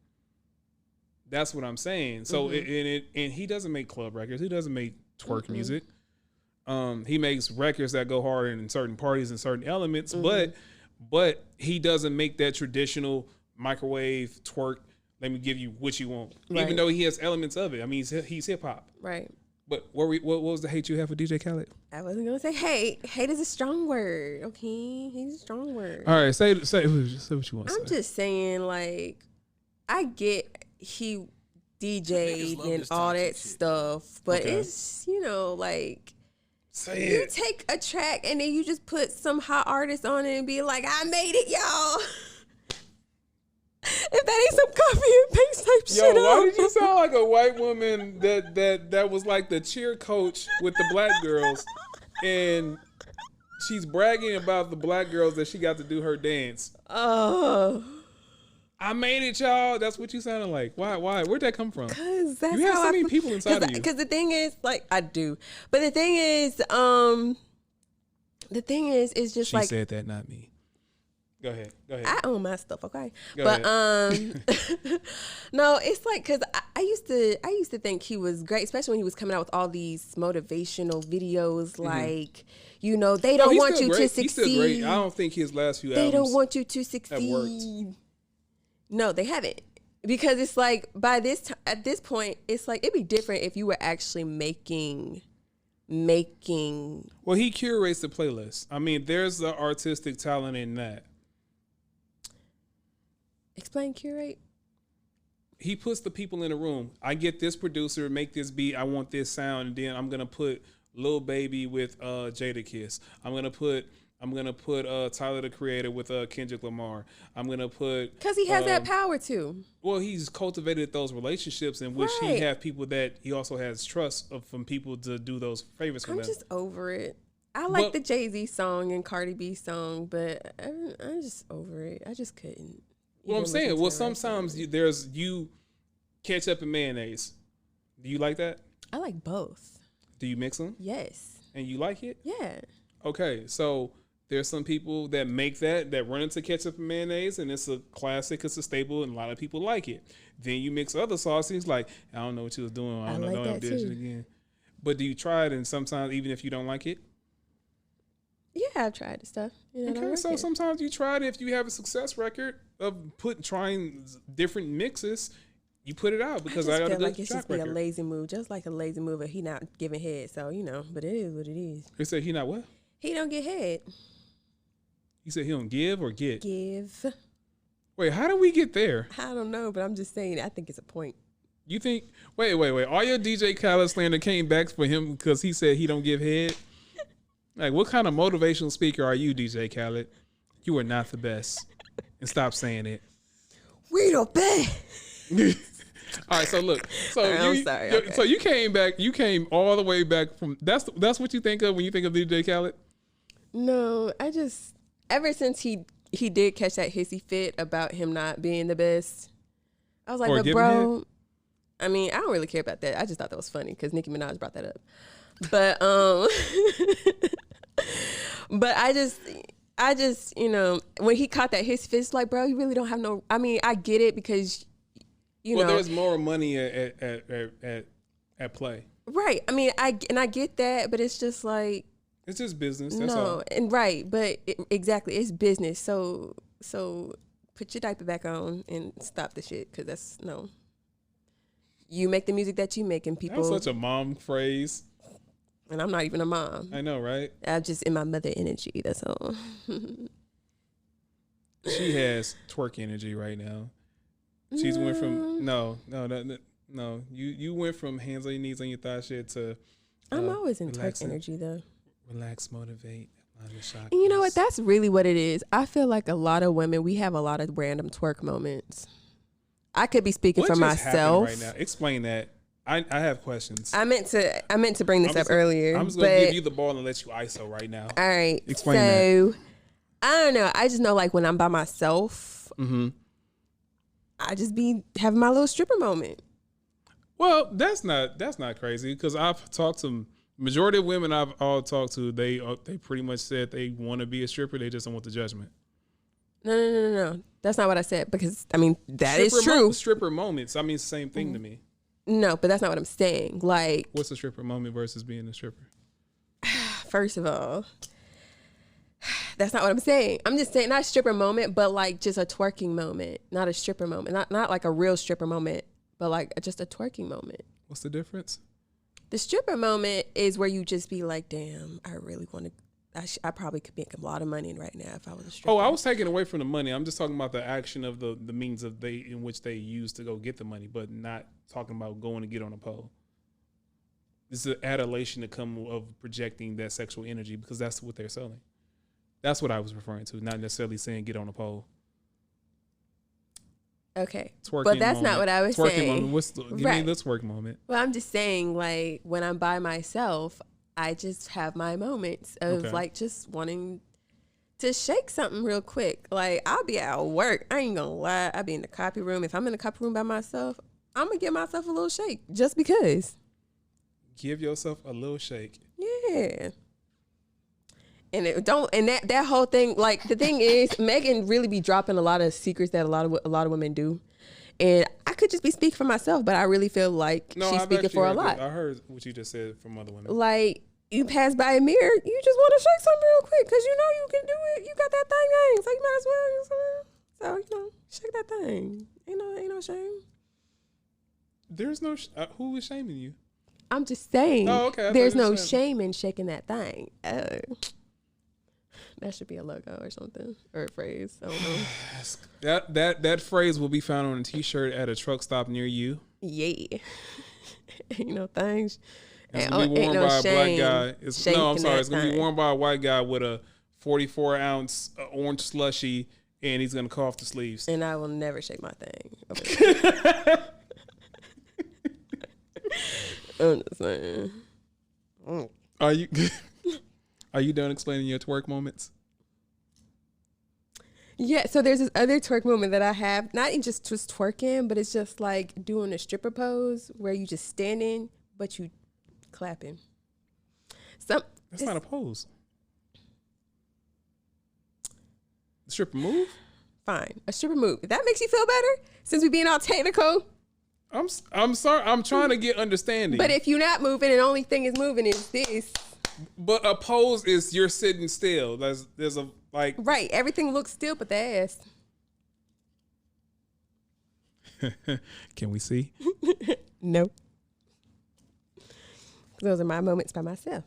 That's what I'm saying. So and he doesn't make club records. He doesn't make twerk music. He makes records that go hard in certain parties and certain elements, but he doesn't make that traditional microwave twerk. Let me give you what you want, even though he has elements of it. I mean, he's hip hop, Right. But what was the hate you have for DJ Khaled? I wasn't gonna say hate. Hate is a strong word. Okay, he's a strong word. All right, say what you want to say. I'm just saying, like, I get he DJ'd and all that stuff, but it's like. Say You it. take a track and then you just put some hot artist on it and be like, I made it, y'all. If that ain't some copy and paste type shit. Why did you sound like a white woman that was like the cheer coach with the black girls, and she's bragging about the black girls that she got to do her dance? Oh, I made it, y'all. That's what you sounded like. Why? Where'd that come from? cause that's You have how so many people inside of you. Because the thing is, like, I do, but the thing is, it's just She like said that, not me. Go ahead. I own my stuff, okay? Go but ahead. no, it's like because I used to think he was great, especially when he was coming out with all these motivational videos, like they don't want you to succeed. He's still great. I don't think his last few They albums don't want you to have succeed. worked. No, they haven't. Because it's like at this point, it's like it'd be different if you were actually making. Well, he curates the playlist. I mean, there's the artistic talent in that. Explain curate. He puts the people in a room. I get this producer, make this beat. I want this sound, and then I'm gonna put Lil Baby with Jadakiss. I'm gonna put Tyler the Creator with Kendrick Lamar. I'm gonna put Because he has that power too. Well, he's cultivated those relationships in which he have people that he also has trust from people to do those favors for I'm them. just over it. I like the Jay-Z song and Cardi B song, but I'm just over it. I just couldn't. Well, I'm even saying, listen well, to the rest of sometimes it. there's ketchup and mayonnaise. Do you like that? I like both. Do you mix them Yes. and you like it? Yeah. Okay, so there's some people that make that run into ketchup and mayonnaise, and it's a classic, it's a staple, and a lot of people like it. Then you mix other sauces, like, I don't know what you was doing. I don't know. like that did too. it again. But do you try it? And sometimes, even if you don't like it, Yeah, I've tried the stuff. okay. So sometimes you try it. If you have a success record of trying different mixes, you put it out because I got a feel good like it's track just be a record. lazy move, just like a lazy move. He not giving head, so but it is what it is. He said he not what? He don't get head. He said he don't give or get. Give. Wait, how did we get there? I don't know, but I'm just saying. I think it's a point. You think? Wait. All your DJ Khaled slander came back for him because he said he don't give head. Like, what kind of motivational speaker are you, DJ Khaled? You are not the best, and stop saying it. We the best. All right, so look, I'm sorry, okay. So you came back. You came all the way back from. That's what you think of when you think of DJ Khaled. No, I just ever since he did catch that hissy fit about him not being the best, I was like, Or but giving bro, head? I mean, I don't really care about that. I just thought that was funny because Nicki Minaj brought that up. But but I just when he caught that hissy fit, it's like, bro, you really don't have no. I mean, I get it because Well, there's more money at play. right. I mean, I get that, but it's just like. It's just business. That's all. And right, but exactly, it's business. So put your diaper back on and stop the shit, because that's no. You make the music that you make, and people. That's such a mom phrase. And I'm not even a mom. I know, right? I'm just in my mother energy. That's all. She has twerk energy right now. She's went from no. You went from hands on your knees on your thigh shit to. I'm always in twerk energy though. Relax, motivate. And you know what? That's really what it is. I feel like a lot of women, we have a lot of random twerk moments. I could be speaking for myself right now. Explain that. I have questions. I meant to bring this up earlier. I'm just gonna give you the ball and let you ISO right now. All right. Explain that. I don't know. I just know like when I'm by myself, I just be having my little stripper moment. Well, that's not crazy because I've talked to majority of women I've all talked to. They pretty much said they want to be a stripper. They just don't want the judgment. No. That's not what I said because I mean that is true. Stripper moments. I mean, same thing to me. No, but that's not what I'm saying. Like, what's a stripper moment versus being a stripper? First of all, that's not what I'm saying. I'm just saying not a stripper moment, but like just a twerking moment, not a stripper moment, not like a real stripper moment, but like just a twerking moment. What's the difference? The stripper moment is where you just be like, damn, I really want to. I probably could make a lot of money right now if I was a stripper. Oh, I was taking away from the money. I'm just talking about the action of the means of in which they use to go get the money, but not talking about going to get on a pole. This is an adulation to come of projecting that sexual energy because that's what they're selling. That's what I was referring to, not necessarily saying get on a pole. Okay, twerking but that's moment. not what I was twerking saying. Moment. Give me the twerk moment. Well, I'm just saying, like when I'm by myself, I just have my moments of like just wanting to shake something real quick. Like I'll be at work. I ain't gonna lie. I'll be in the copy room. If I'm in the copy room by myself, I'm gonna give myself a little shake just because. Give yourself a little shake. Yeah. And that whole thing, like the thing is, Megan really be dropping a lot of secrets that a lot of women do. And I could just be speaking for myself, but I really feel like she's speaking for a lot. I heard what you just said from other women. Like, you pass by a mirror, you just want to shake something real quick because you know you can do it. You got that thing going, so you might as well. So, shake that thing. Ain't no shame. There's no, who is shaming you? I'm just saying, okay. There's no shame in shaking that thing. That should be a logo or something, or a phrase. I don't know. That phrase will be found on a T-shirt at a truck stop near you. Yeah. Things. It's gonna be worn by a black guy. It's gonna be worn by a white guy with a 44-ounce orange slushie, and he's gonna cough the sleeves. And I will never shake my thing. I'm just saying. Are you done explaining your twerk moments? Yeah, so there's this other twerk moment that I have, not even just twerking, but it's just like doing a stripper pose where you just standing, but you clapping. That's not a pose. Stripper move? Fine, a stripper move. If that makes you feel better, since we being all technical. I'm sorry. I'm trying to get understanding. But if you're not moving and the only thing is moving is this. But a pose is you're sitting still. There's a like. Right. Everything looks still but the ass. Can we see? No. Those are my moments by myself.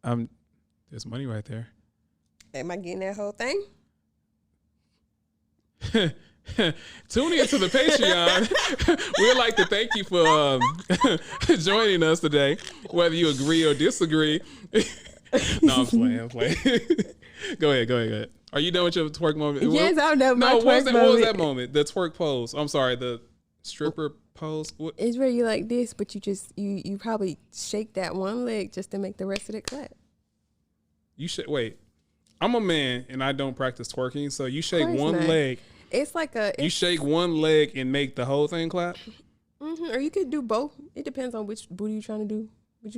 There's money right there. Am I getting that whole thing? Tune in to the Patreon. We'd like to thank you for joining us today, whether you agree or disagree. No, I'm playing. Go ahead. Are you done with your twerk moment? Yes, I'm done with my twerk moment. What was that moment? The twerk pose. I'm sorry, the stripper pose. What? It's where you like this, but you probably shake that one leg just to make the rest of it clap. You should wait. I'm a man and I don't practice twerking, so you shake one leg. It's like you shake one leg and make the whole thing clap. Or you could do both. It depends on which booty you're trying to do. But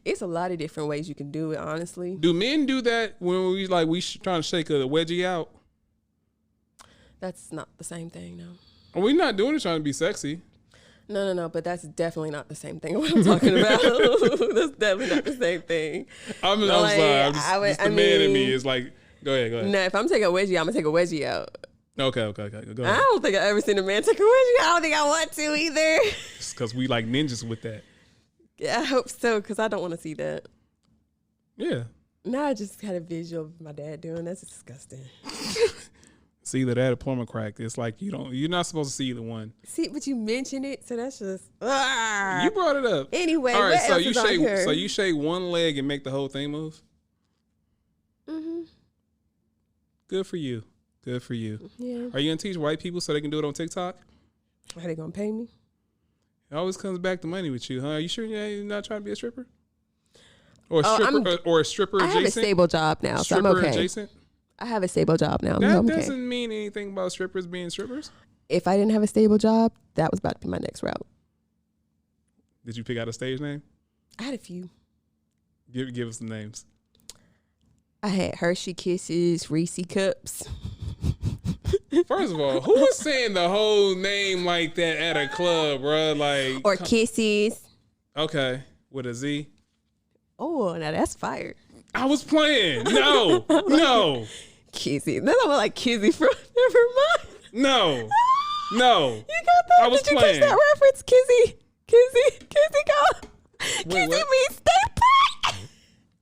it's a lot of different ways you can do it. Honestly, do men do that when we trying to shake a wedgie out? That's not the same thing, no. We're not doing it trying to be sexy. No. But that's definitely not the same thing. What I'm talking about. That's definitely not the same thing. I'm sorry. Just the man in me is like. Go ahead. No, if I'm taking a wedgie, I'm gonna take a wedgie out. Okay. Go ahead. I don't think I've ever seen a man take a wedgie. I don't think I want to either. It's because we like ninjas with that. Yeah, I hope so, because I don't want to see that. Yeah. Now I just had a visual of my dad doing. That's disgusting. See either that or plumber crack. It's like you're not supposed to see either one. See, but you mentioned it, so that's just. Ah. You brought it up. Anyway, all right. what So else you is on shake. here? So you shake one leg and make the whole thing move. Mm-hmm. Good for you. Good for you. Yeah. Are you gonna teach white people so they can do it on TikTok? Are they gonna pay me? It always comes back to money with you, huh? Are you sure you're not trying to be a stripper? Or a Oh, stripper, or a stripper I adjacent? have a stable job now, so I'm Stripper okay. adjacent? I have a stable job now. That so I'm okay. doesn't mean anything about strippers being strippers. If I didn't have a stable job, that was about to be my next route. Did you pick out a stage name? I had a few. Give us the names. I had Hershey Kisses, Reese Cups. First of all, who was saying the whole name like that at a club, bro? Like Or Kisses. okay, with a Z. Oh, now that's fire. I was playing. No, no, Kizzy. That's not like Kizzy from. Never mind. no. You got that? I was Did you playing. catch that reference? Kizzy go. Kizzy what? means stay put.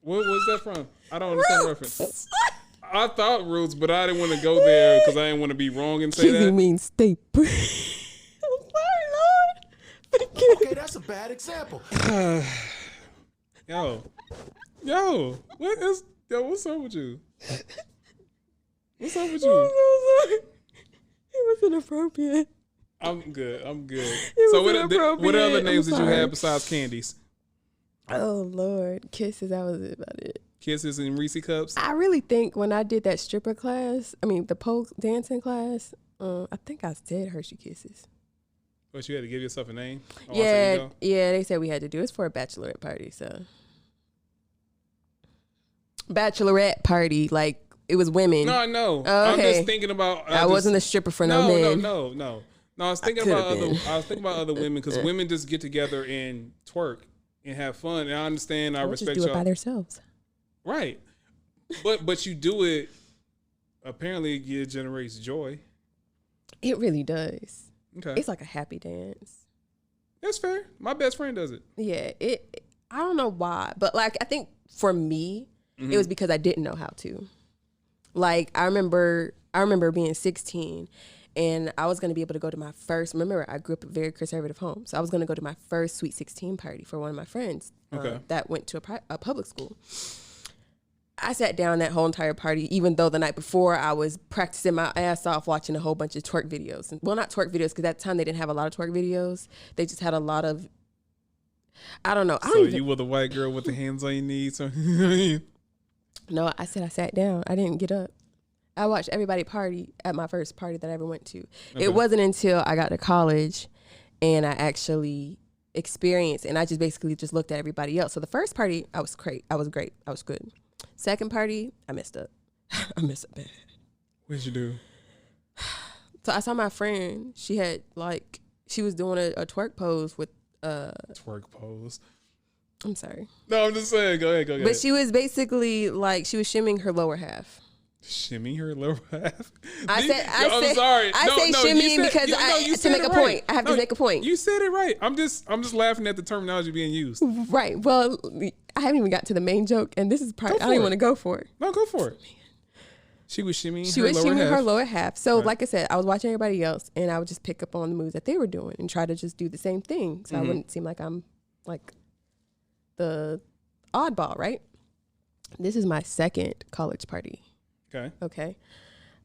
What was that from? I don't understand the reference. I thought roots, but I didn't want to go there because I didn't want to be wrong and say Kizzy that. means stay put. I'm sorry, Lord. Okay, that's a bad example. Yo, what's up with you? What's up with I'm you? so sorry. It was inappropriate. I'm good. It So was what other inappropriate. names I'm did you sorry. have besides candies? Oh Lord, Kisses. That was about it. Kisses and Reese cups. I really think when I did that stripper class, the pole dancing class, I think I said Hershey Kisses. But you had to give yourself a name. Oh, I said you Yeah, go. they said we had to do it. It's for a bachelorette party, so bachelorette party, like it was women. No, I know. Oh, I'm okay. just thinking about. I wasn't a stripper for no men. No. I was thinking could've about other. been. I was thinking about other women because women just get together and twerk and have fun. And I understand. I Or just respect do it y'all. by themselves. Right, but you do it. Apparently, it generates joy. It really does. Okay, It's like a happy dance. that's fair. My best friend does it. Yeah, I don't know why, but like I think for me, it was because I didn't know how to. Like I remember being 16 and I was going to be able to go to my first, remember I grew up in a very conservative home. So I was going to go to my first Sweet 16 party for one of my friends that went to a public school. I sat down that whole entire party, even though the night before I was practicing my ass off watching a whole bunch of twerk videos. Well, not twerk videos, because at the time they didn't have a lot of twerk videos. They just had a lot of, I don't know. So you were the white girl with the hands on your knees. No, I said I sat down. I didn't get up. I watched everybody party at my first party that I ever went to. Okay. It wasn't until I got to college and I actually experienced, and I just basically just looked at everybody else. So the first party, I was great. I was good. Second party, I messed up. I messed up bad. What'd you do? So I saw my friend. She was doing a twerk pose with, Twerk pose. I'm sorry. No, I'm just saying. Go ahead. But she was basically she was shimming her lower half. Shimmy her lower half. I'm I'm sorry. I say shimmying because you to said make it a right. point. I have to make a point. You said it right. I'm just laughing at the terminology being used. Right. Well, I haven't even got to the main joke, and this is part. I don't even want to go for it. No, go for it. She was shimmying She her was lower shimmying half. her lower half. So, Right. like I said, I was watching everybody else, and I would just pick up on the moves that they were doing and try to just do the same thing, so I wouldn't seem like I'm like the oddball, right? This is my second college party. Okay. Okay.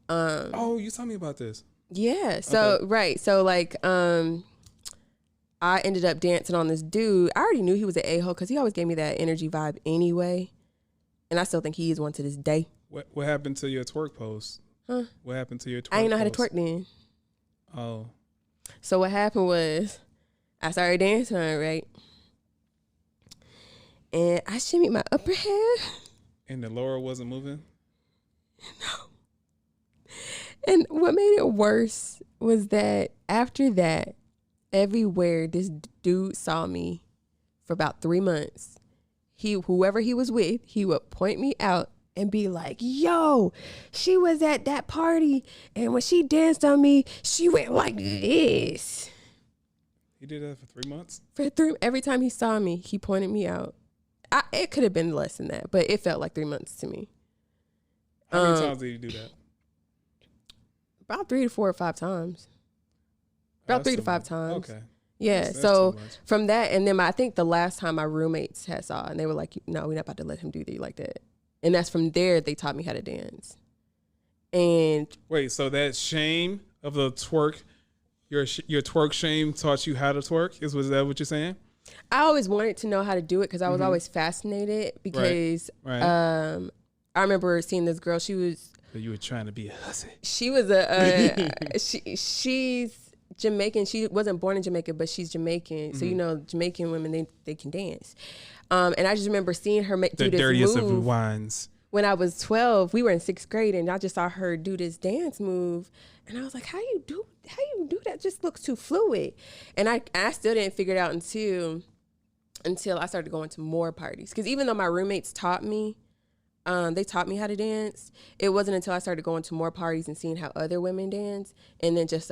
Oh, you told me about this. Yeah. So Okay. right. So I ended up dancing on this dude. I already knew he was an a-hole because he always gave me that energy vibe anyway, and I still think he is one to this day. What happened to your twerk pose? Huh? What happened to your twerk I didn't know how to pose? twerk then. Oh. So what happened was I started dancing on it, right? And I shimmied my upper half. And the lower wasn't moving? And what made it worse was that after that, everywhere this dude saw me for about 3 months, whoever he was with, he would point me out and be like, yo, she was at that party, and when she danced on me, she went like this. He did that for 3 months? Every time he saw me, he pointed me out. It could have been less than that, but it felt like 3 months to me. How many times did he do that? About 3 to 4 or 5 times. About 3 to 5 times. Okay. Yeah. That's So too much. from that, and then I think the last time my roommates had saw, and they were like, "No, we're not about to let him do you like that." And that's from there they taught me how to dance. And Wait, so that shame of the twerk, your twerk shame taught you how to twerk? Was that what you're saying? I always wanted to know how to do it because I was always fascinated because Right. I remember seeing this girl. She was You were trying to be a hussy. she's Jamaican. She wasn't born in Jamaica, but she's Jamaican. So Jamaican women they can dance. And I just remember seeing her do The this dirtiest move. of wines. When I was 12, we were in 6th grade, and I just saw her do this dance move, and I was like, "How you do that? It just looks too fluid." And I still didn't figure it out until I started going to more parties. Because even though my roommates taught me, they taught me how to dance. It wasn't until I started going to more parties and seeing how other women dance, and then just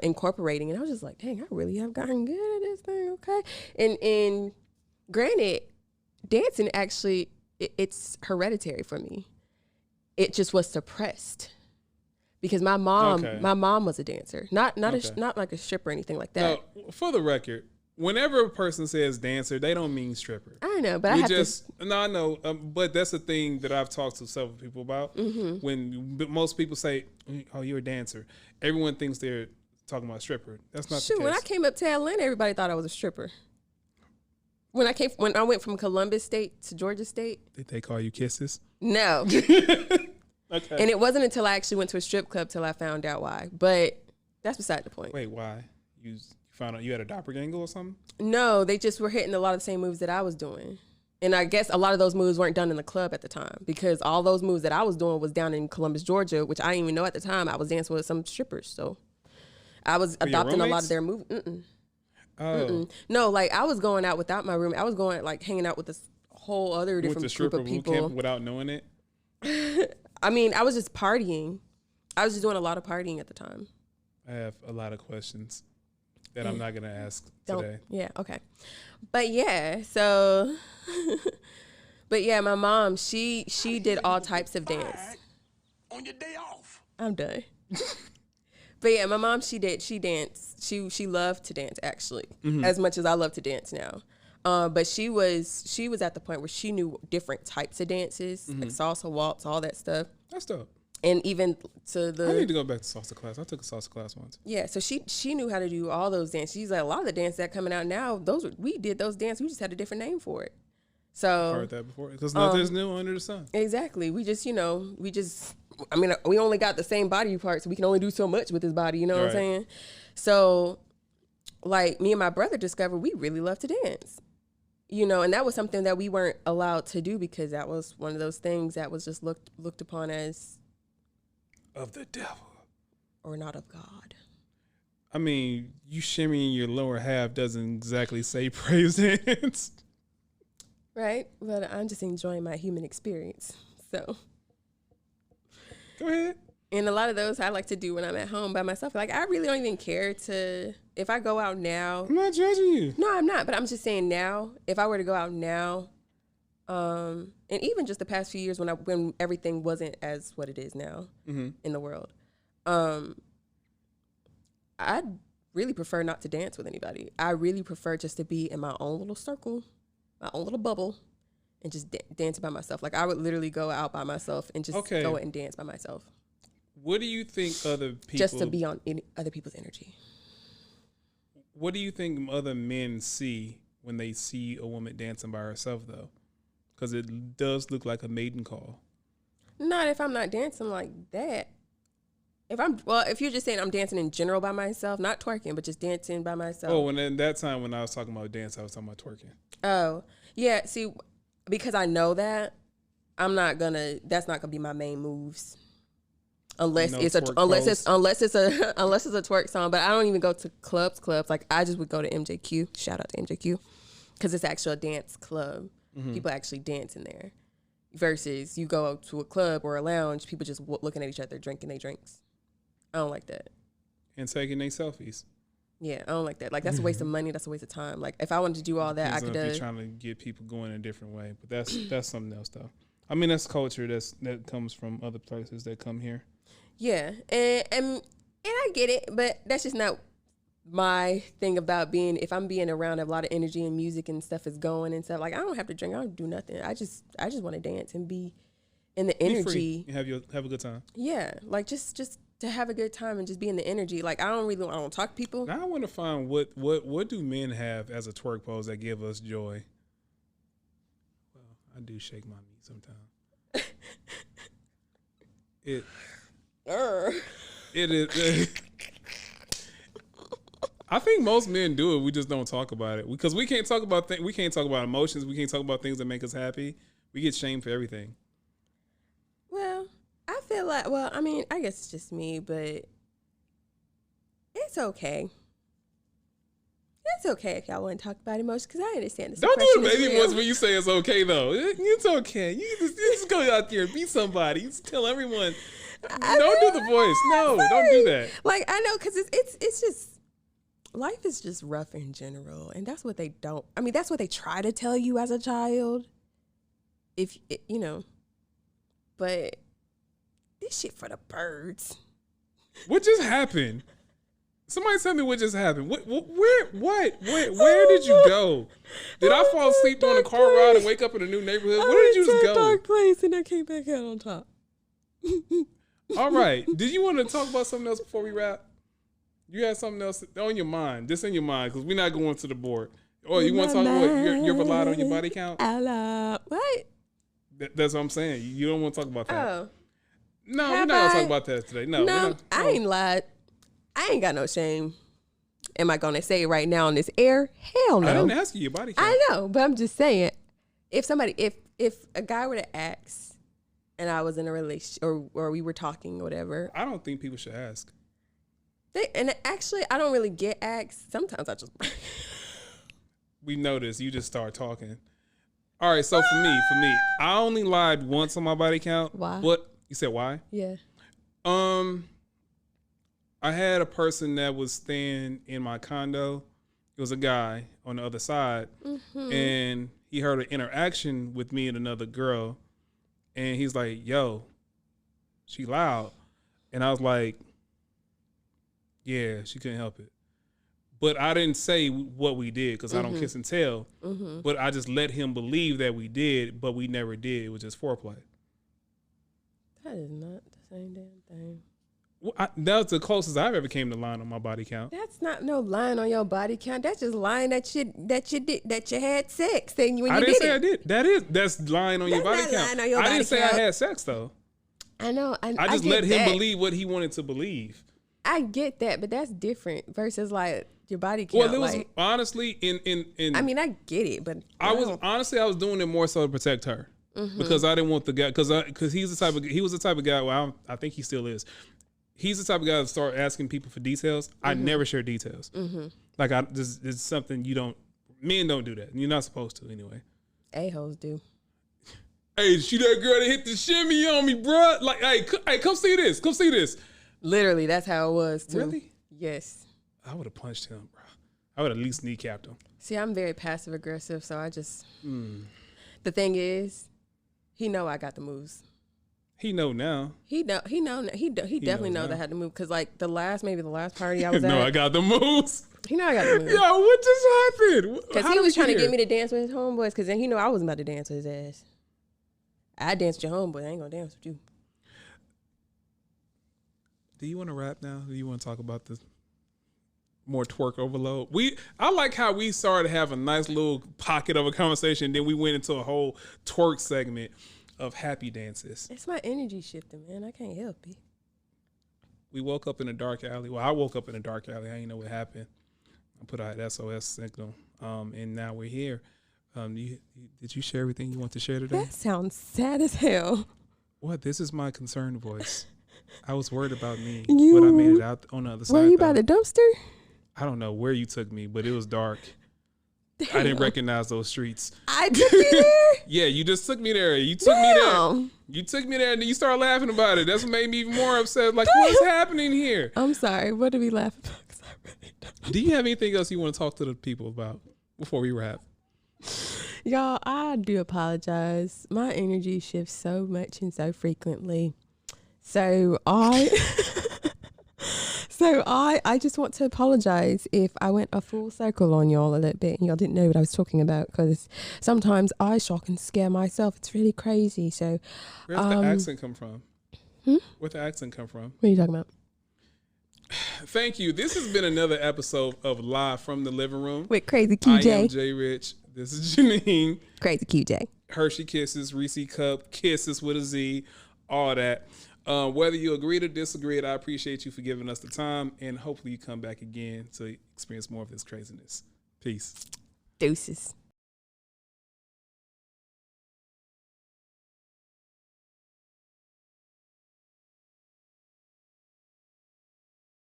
incorporating. And I was just like, "Dang, I really have gotten good at this thing." Okay, and granted, dancing actually. It's hereditary for me. It just was suppressed because my mom was a dancer, not like a stripper or anything like that. Now, for the record, whenever a person says dancer, they don't mean stripper. I know, but I know, but that's the thing that I've talked to several people about. When most people say, "Oh, you're a dancer," everyone thinks they're talking about stripper. That's not the case. When I came up to Atlanta, everybody thought I was a stripper. When I went from Columbus State to Georgia State. Did they call you kisses? No. Okay. And it wasn't until I actually went to a strip club till I found out why. But that's beside the point. Wait, why? You found out you had a doppelganger or something? No, they just were hitting a lot of the same moves that I was doing. And I guess a lot of those moves weren't done in the club at the time because all those moves that I was doing was down in Columbus, Georgia, which I didn't even know at the time. I was dancing with some strippers. So I was adopting a lot of their moves. Oh. No, like I was going out without my room. I was going like hanging out with this whole other different group of people camp without knowing it. I mean, I was just partying. I was just doing a lot of partying at the time. I have a lot of questions that I'm not gonna ask today. Yeah, okay. But yeah, so but yeah, my mom, she did all types of dance. On your day off. I'm done. But yeah, my mom, she danced. She loved to dance actually, as much as I love to dance now. But she was at the point where she knew different types of dances, like salsa, waltz, all that stuff. That's dope. And even to the I need to go back to salsa class. I took a salsa class once. yeah, so she knew how to do all those dances. She's like, a lot of the dances that coming out now, we did those dances. We just had a different name for it. So I've heard that before because nothing's new under the sun. exactly. We only got the same body parts. So we can only do so much with his body. You know what I'm Right. saying? So, like me and my brother discovered we really love to dance. You know, and that was something that we weren't allowed to do because that was one of those things that was just looked upon as Of the devil. or not of God. I mean, you shimmying your lower half doesn't exactly say praise dance. Right? But I'm just enjoying my human experience. So, Go ahead. and a lot of those I like to do when I'm at home by myself. Like, I really don't even care if I go out now. I'm not judging you. No, I'm not. But I'm just saying now, if I were to go out now, and even just the past few years when everything wasn't as what it is now in the world, I'd really prefer not to dance with anybody. I really prefer just to be in my own little circle, my own little bubble, and just dance by myself. Like I would literally go out by myself and just go and dance by myself. What do you think other people Just to be on other people's energy. What do you think other men see when they see a woman dancing by herself though? Because it does look like a maiden call. Not if I'm not dancing like that. If you're just saying I'm dancing in general by myself, not twerking, but just dancing by myself. Oh, and then that time when I was talking about dance, I was talking about twerking. Oh, yeah. See, because I know that, that's not gonna be my main moves. Unless it's a twerk song, but I don't even go to clubs. Like I just would go to MJQ. Shout out to MJQ, because it's actually a dance club. People actually dance in there. Versus you go to a club or a lounge, people just looking at each other, drinking their drinks. I don't like that. And taking their selfies. Yeah, I don't like that. Like that's a waste of money. That's a waste of time. Like if I wanted to do all that, I could. If you're trying to get people going a different way, but that's something else though. I mean, that's culture that comes from other places that come here. Yeah, and I get it, but that's just not my thing about being. If I'm being around a lot of energy and music and stuff is going and stuff, like I don't have to drink. I don't do nothing. I just want to dance and be in the Be energy. free and have a good time. Yeah, like just to have a good time and just be in the energy. Like I don't talk to people. Now I want to find what do men have as a twerk pose that give us joy. Well, I do shake my meat sometimes. It is. I think most men do it. We just don't talk about it because we can't talk about we can't talk about emotions. We can't talk about things that make us happy. We get shamed for everything. Well, I feel like, I mean, I guess it's just me, but it's okay. It's okay if y'all want to talk about emotions because I understand this. Don't do the baby voice when you say it's okay though. It's okay. You just go out there and be somebody. Just tell everyone. Don't do the voice. No, don't do that. Like I know because it's just life is just rough in general, and that's what they don't. I mean, that's what they try to tell you as a child. If you know, but this shit for the birds. What just happened? Somebody tell me what just happened. Where did you go? Did I fall asleep on a car ride and wake up in a new neighborhood? Where did you just go? Dark place, and I came back out on top. All right. Did you want to talk about something else before we wrap? You had something else on your mind, just in your mind, because we're not going to the board. Oh, you want to talk about your relied on your body count? What? That's what I'm saying. You don't want to talk about that. Oh. No, we're not going to talk about that today. No, I ain't lied. I ain't got no shame. Am I going to say it right now on this air? Hell no. I didn't ask you your body count. I know, but I'm just saying, if a guy were to ask and I was in a relationship or we were talking or whatever. I don't think people should ask. And actually, I don't really get asked. Sometimes I just... We noticed you just start talking. All right, so for me, I only lied once on my body count. Why? What? You said why? Yeah. I had a person that was staying in my condo. It was a guy on the other side, and he heard an interaction with me and another girl, and he's like, "Yo, she loud," and I was like, "Yeah, she couldn't help it." But I didn't say what we did because I don't kiss and tell. But I just let him believe that we did, but we never did. It was just foreplay. That is not the same damn thing. Well, that was the closest I've ever came to lying on my body count. That's not no lying on your body count. That's just lying that you had sex. Then when I you didn't did say it. I did. That's lying on your body count. Lying on your I body didn't say count. I had sex though. I know. I just let him believe what he wanted to believe. I get that, but that's different versus like your body count. Well, it was honestly in. I mean, I get it, but I was doing it more so to protect her because I didn't want the guy because he was the type of guy. Well, I think he still is. He's the type of guy to start asking people for details. I never share details. Like it's something men don't do that. You're not supposed to anyway. A-hoes do. Hey, she that girl that hit the shimmy on me, bruh. Like, hey, come see this. Come see this. Literally, that's how it was too. Really? Yes. I would have punched him, bro. I would have at least kneecapped him. See, I'm very passive aggressive, so I just. The thing is, he know I got the moves. He know now. He definitely knows I had to move because like the last party I was at. No, I got the moves. He know I got the moves. Yo, what just happened? Because he was trying to get me to dance with his homeboys because then he knew I wasn't about to dance with his ass. I danced with your homeboy. I ain't gonna dance with you. Do you want to rap now? Do you want to talk about this more twerk overload? I like how we started to have a nice little pocket of a conversation. Then we went into a whole twerk segment of happy dances. It's my energy shifting, man. I can't help it. We woke up in a dark alley. Well, I woke up in a dark alley. I didn't know what happened. I put out an SOS signal, and now we're here. Did you share everything you want to share today? That sounds sad as hell. What? This is my concerned voice. I was worried about me, but I made it out on the other side. Were you by the dumpster? I don't know where you took me, but it was dark. Damn. I didn't recognize those streets. I took you there? Yeah, you just took me there. You took me there. You took me there, and then you started laughing about it. That's what made me even more upset. Like, what's happening here? I'm sorry. What did we laugh about? 'Cause I really don't. Do you have anything else you want to talk to the people about before we wrap? Y'all, I do apologize. My energy shifts so much and so frequently. So I just want to apologize if I went a full circle on y'all a little bit and y'all didn't know what I was talking about, because sometimes I shock and scare myself. It's really crazy. So Where's the accent come from? Where'd the accent come from? what are you talking about? Thank you. This has been another episode of Live from the Living Room. With Crazy I am QJ. Jay Rich. This is Janine. Crazy QJ. Hershey Kisses, Reese Cup, Kisses with a Z, all that. Whether you agree or disagree, I appreciate you for giving us the time, and hopefully you come back again to experience more of this craziness. Peace. Deuces.